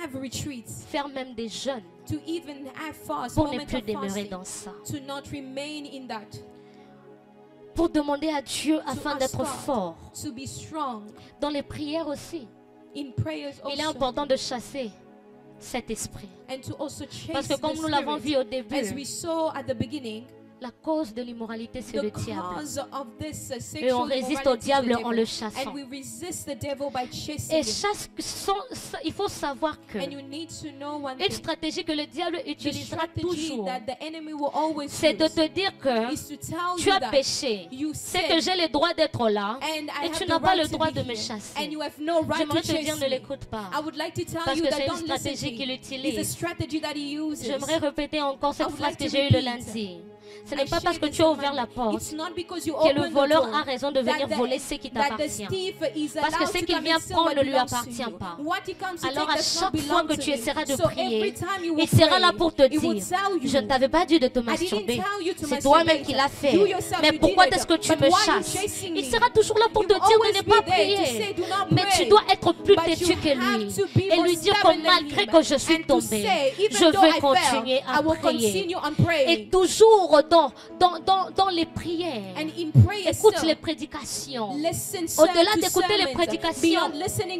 have retreats, faire même des jeûnes to even have fast, pour ne moments plus of demeurer fasting, dans ça. to not remain in that, Pour demander à Dieu afin ask d'être God fort. to be strong Dans les prières aussi, in prayers il est also, important de chasser cet esprit. and to also chase Parce que the comme nous l'avons spirit. vu au As we début, saw at the beginning, la cause de l'immoralité, c'est le the diable. cause of this Et on sexual résiste au immorality is the diable en devil. le chassant. And we resist the devil by chasing Et him. il faut savoir que And you need to know one une thing. stratégie que le diable The utilisera strategy toujours, that the enemy will always c'est de use te dire que is to tell tu you as that péché. you C'est que sinned j'ai le droit d'être là and I et have tu the n'as pas right le to droit be de me here, chasser. and you have no right J'aimerais to te dire, chase ne me. l'écoute pas. I would like to tell Parce you que that c'est une don't listen to stratégie qu'il him. It's a utilise. strategy that he uses. J'aimerais répéter encore cette I would phrase like que to j'ai eue le repeat. lundi. Ce n'est pas parce que tu as ouvert la porte que le voleur a raison de venir voler ce qui t'appartient. Parce que ce qu'il vient prendre ne lui appartient pas. Alors à chaque fois que tu essaieras de prier, il sera là pour te dire, je ne t'avais pas dit de te masturber. C'est toi-même qui l'as fait. Mais pourquoi est-ce que tu me chasses? Il sera toujours là pour te dire de ne pas prier. Mais tu dois être plus têtu que lui. Et lui dire que malgré que je suis tombé, je veux continuer à prier. Et toujours dans les prières, écoute les prédications. Au-delà d'écouter les prédications,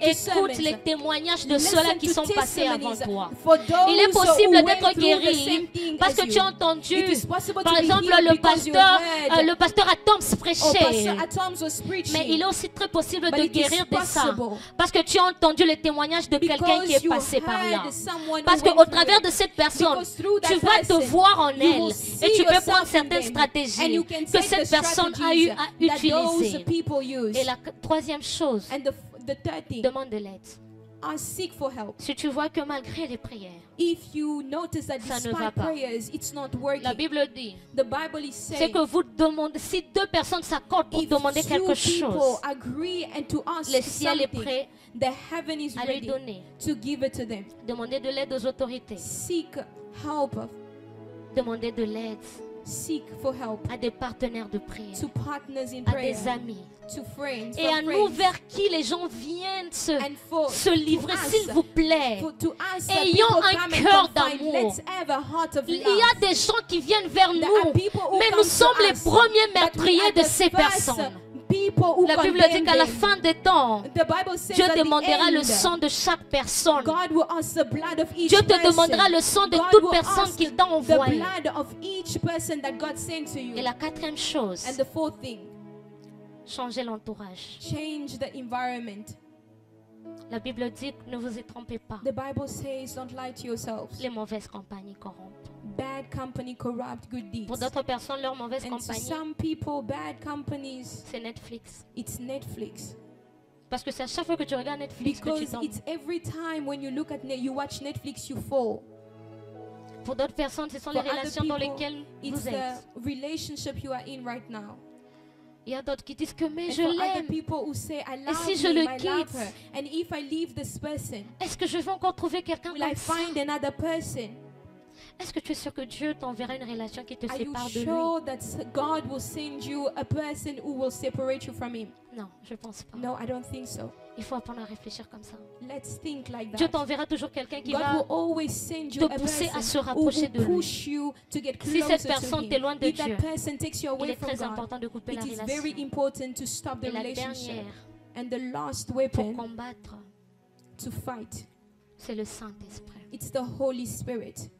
écoute les témoignages de ceux-là qui sont passés avant toi. Il est possible d'être guéri parce que tu as entendu, par exemple, le pasteur Atoms prêcher. Mais il est aussi très possible de guérir de ça parce que tu as entendu le témoignage de quelqu'un qui est passé par là. Parce qu'au travers de cette personne, tu vas te voir en elle et tu peux prendre certaines stratégies que cette personne a eu à utiliser. Et la troisième chose, demande de l'aide. Si tu vois que malgré les prières, ça ne va pas. La Bible dit, c'est que vous demandez, si deux personnes s'accordent pour demander quelque chose, le ciel est prêt à lui donner. Demandez de l'aide aux autorités. Demandez de l'aide à des partenaires de prière, à des amis, et à nous vers qui les gens viennent se livrer, s'il vous plaît. Ayons un cœur d'amour. Il y a des gens qui viennent vers nous, mais nous sommes les premiers meurtriers de ces personnes. La Bible dit qu'à la fin des temps, Dieu demandera le sang de chaque personne. Dieu te demandera le sang de toute personne qu'il t'a envoyé. Et la quatrième chose, changer l'entourage. La Bible dit, ne vous y trompez pas. Les mauvaises compagnies corrompent. Bad company corrupt good deeds. Pour d'autres personnes, leur mauvaise And to compagnie, some people, bad companies, c'est Netflix. it's Netflix. Parce que c'est à chaque fois que tu regardes Netflix que tu Because tombes. it's every time when you look at you watch Netflix, you fall. Pour d'autres personnes, ce sont les For other relations dans people, lesquelles it's vous êtes. the relationship you are in right now. Il y a d'autres qui disent que mais And je for other l'aime. people who say, I love si je him, le I love quitte? her. And if I leave this person, Est-ce que je vais encore trouver quelqu'un will I comme ça? find another person? Est-ce que tu es sûr que Dieu t'enverra une relation qui te Are you sépare de lui? sure that God will send you a person who will separate you from him? Non, je pense pas. No, I don't think so. Il faut apprendre à réfléchir comme ça. Let's think like Dieu that. t'enverra toujours quelqu'un qui God va... will always send you te a pousser à se person who rapprocher will de lui. push you to get Si closer cette personne to t'éloigne him. de If that Dieu, person takes you il away est from très God, important de couper la it is very relation. important to stop the Et la relationship. dernière, And the last pour weapon combattre, to fight, c'est le Saint-Esprit. it's the Holy Spirit.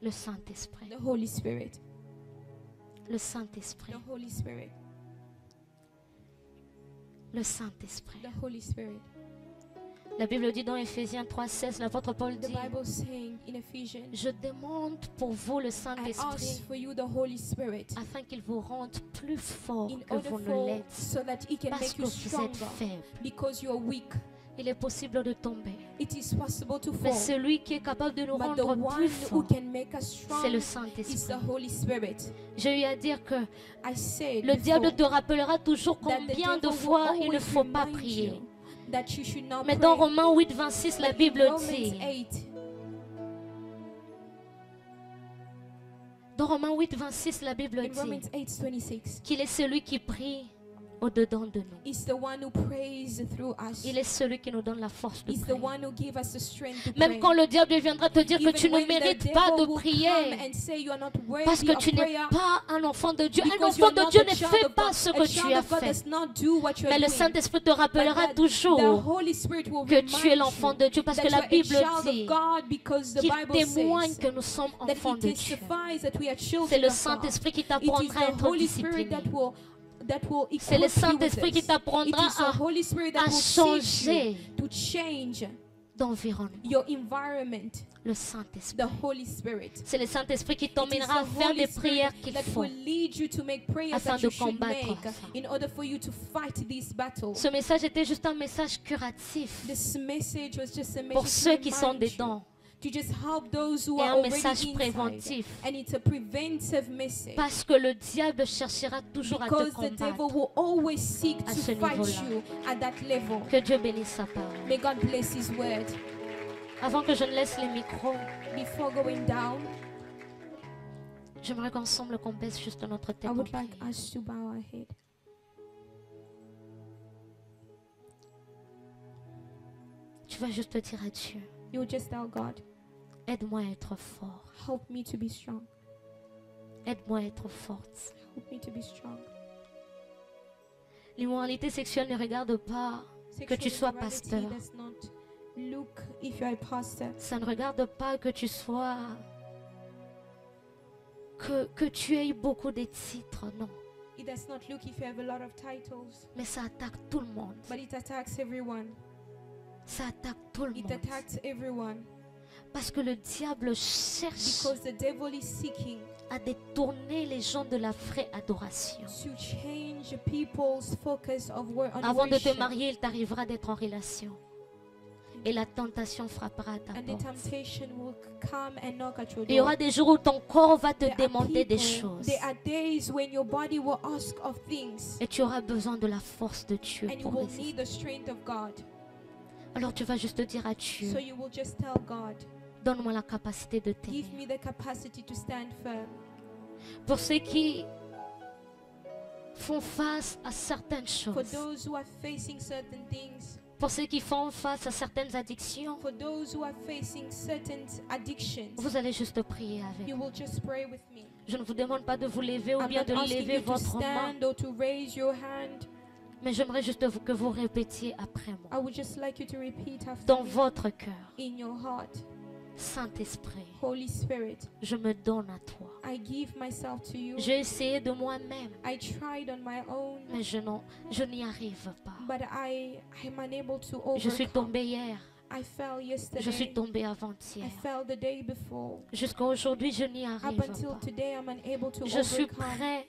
Le Saint-Esprit. The Holy Spirit. Le Saint-Esprit. The Holy Spirit. Le Saint-Esprit. The Holy Spirit. La Bible dit dans Éphésiens 3,16, l'apôtre Paul The dit, Bible saying in Ephesians, je demande pour vous le I Saint-Esprit ask for you the Holy Spirit afin qu'il vous rende plus fort in que order vous ne for l'êtes. so that He can Parce make que you vous êtes stronger faible. because you are weak. Il est possible de tomber. It is possible to Mais fall. celui qui est capable de nous But the rendre one plus who forts, can make us c'est strong le is the Saint-Esprit. Holy Spirit. J'ai eu à dire que I said le diable before te rappellera toujours that the combien de devil fois will il ne always faut pas remind prier. you that you should not Mais pray. dans Romains 8, 26, la But in Bible Romans dit, 8, dans Romains 8, 26, la Bible in Romans dit 8:26, qu'il est celui qui prie au-dedans de nous. is the one who prays through us. Il est celui qui nous donne la force de Is the prier. one who gives us the strength to Même pray. quand le diable viendra te dire que Even tu ne when the mérites pas devil de will prier, come and say you are not parce worthy que of tu n'es prayer, pas un enfant de Dieu. Un because enfant you are de not Dieu a ne child fait of pas God. ce A que child tu as of God fait. does not do what you are Mais le doing. Saint-Esprit te rappellera But toujours the Holy Spirit will que tu es remind l'enfant you de Dieu parce that que you la are Bible a child dit of God because the qu'il Bible témoigne says que nous sommes that enfants He de Dieu. testifies that we are children C'est le of God. Saint-Esprit qui It is t'apprendra à the être Holy Spirit discipliné. that will C'est le equip you with Saint-Esprit qui this. It t'apprendra is the Holy Spirit that à will teach changer you to change d'environnement. your environment. Le Saint-Esprit. The Holy Spirit. C'est le Saint-Esprit qui It is t'emmènera à the faire Holy des Spirit prières qu'il that faut. will lead you to make prayers afin that you de should combattre make ça. in order for you to fight this battle. Ce message était juste un message curatif This message was just a pour message ceux to qui sont remind you, dedans. to just help those who et are un already message inside. préventif. And it's a preventive message. Parce que le diable cherchera toujours à te Because the devil combattre. will always seek À to ce fight niveau-là. you at that level. Que Dieu bénisse sa parole. May God bless His word. Avant que je ne laisse les micros, Before going down, j'aimerais qu'ensemble qu'on baisse juste notre I tête en would like prière. us to bow our head. Tu vas juste dire à Dieu, You will just tell God, aide-moi à être fort. help me to be strong. Aide-moi à être forte. Help me to be strong. L'immoralité sexuelle ne regarde pas que tu sois Sexual pasteur. immorality does not look if you are a pastor. Ça ne regarde pas que tu sois... Que tu aies beaucoup de titres, non. It does not look if you have a lot of titles, Mais ça attaque tout le monde. but it attacks everyone. Ça attaque tout le It monde. attacks everyone Parce que le diable cherche because the devil is seeking à détourner les gens de la vraie adoration. to change people's focus of on Avant de te worship. marier, il t'arrivera d'être en relation. Et la tentation frappera à ta And the porte. temptation will come and knock at your Il y aura door. des jours où ton corps va te There are demander des people- choses. There are days when your body will ask of things Et tu auras besoin de la force de Dieu and you pour will résister. need the strength of God. Alors tu vas juste dire à Dieu, So you will just tell God, donne-moi la capacité de give t'aimer. me the capacity to stand firm. Pour ceux qui font face à certaines For choses, those who are facing certain things, pour ceux qui font face à certaines addictions, for those who are facing certain addictions, vous allez juste prier avec. you will just pray with me. Je ne vous demande pas de vous lever ou I'm bien not de asking lever you to votre main, stand or to raise your hand. mais j'aimerais juste que vous répétiez après moi, I would just like you to repeat after dans me votre cœur. in your heart. Saint-Esprit, Holy Spirit, je me donne à toi. I give myself to you. J'ai essayé de moi-même, I tried on my own, mais je n'y arrive pas. but I'm unable to Je suis overcome. tombée hier, I fell je suis yesterday. tombée avant-hier. I fell the day before. Jusqu'à aujourd'hui, je n'y Up arrive until pas. today, I'm unable to Je suis overcome. prêt,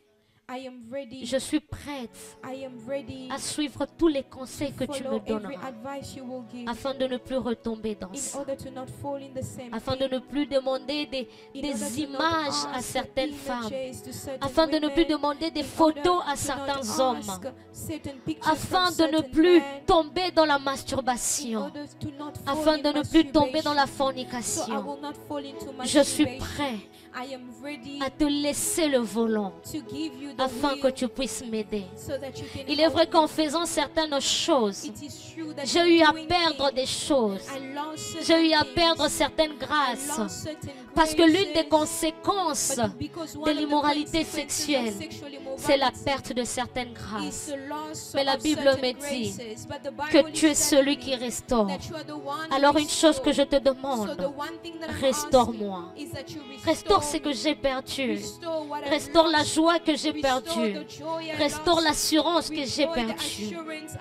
I am ready. je suis prête I am ready à suivre tous les conseils que to tu me follow every donneras advice you will give afin de ne plus retomber dans in ça, order to not fall in the same afin de thing, ne plus demander in order des to not images à ask certaines femmes, images to certain afin de ne plus women, demander des in order photos à to certains not hommes, ask certain pictures afin from de ne certain plus men, tomber dans la in masturbation, order to not fall afin in de ne plus tomber dans la masturbation. So I fornication. will not fall into Je suis masturbation. prêt I am ready à te laisser le volant to give you the afin que will tu puisses m'aider. so that you can Il est help vrai me. qu'en faisant certaines choses, It is true that j'ai eu à doing perdre things, des choses. I lost certain J'ai eu à things, perdre certaines I grâces. lost certain Parce que l'une des graces, conséquences but because one de of the l'immoralité consequences of sexuelle, sexual c'est la immorality perte de certaines is grâces. the loss Mais la of Bible certain me dit graces. But the Que Bible tu es is celui telling qui me restaure. that you are the one who Alors une chose que je restores. te So demande, the one thing that I'm restaure-moi. asking is that you Restaure ce restore que me. j'ai perdu. Restore what I've Restaure la lost. joie que j'ai Restore perdue. the joy I Restaure lost. l'assurance que j'ai Restore the perdue. assurance I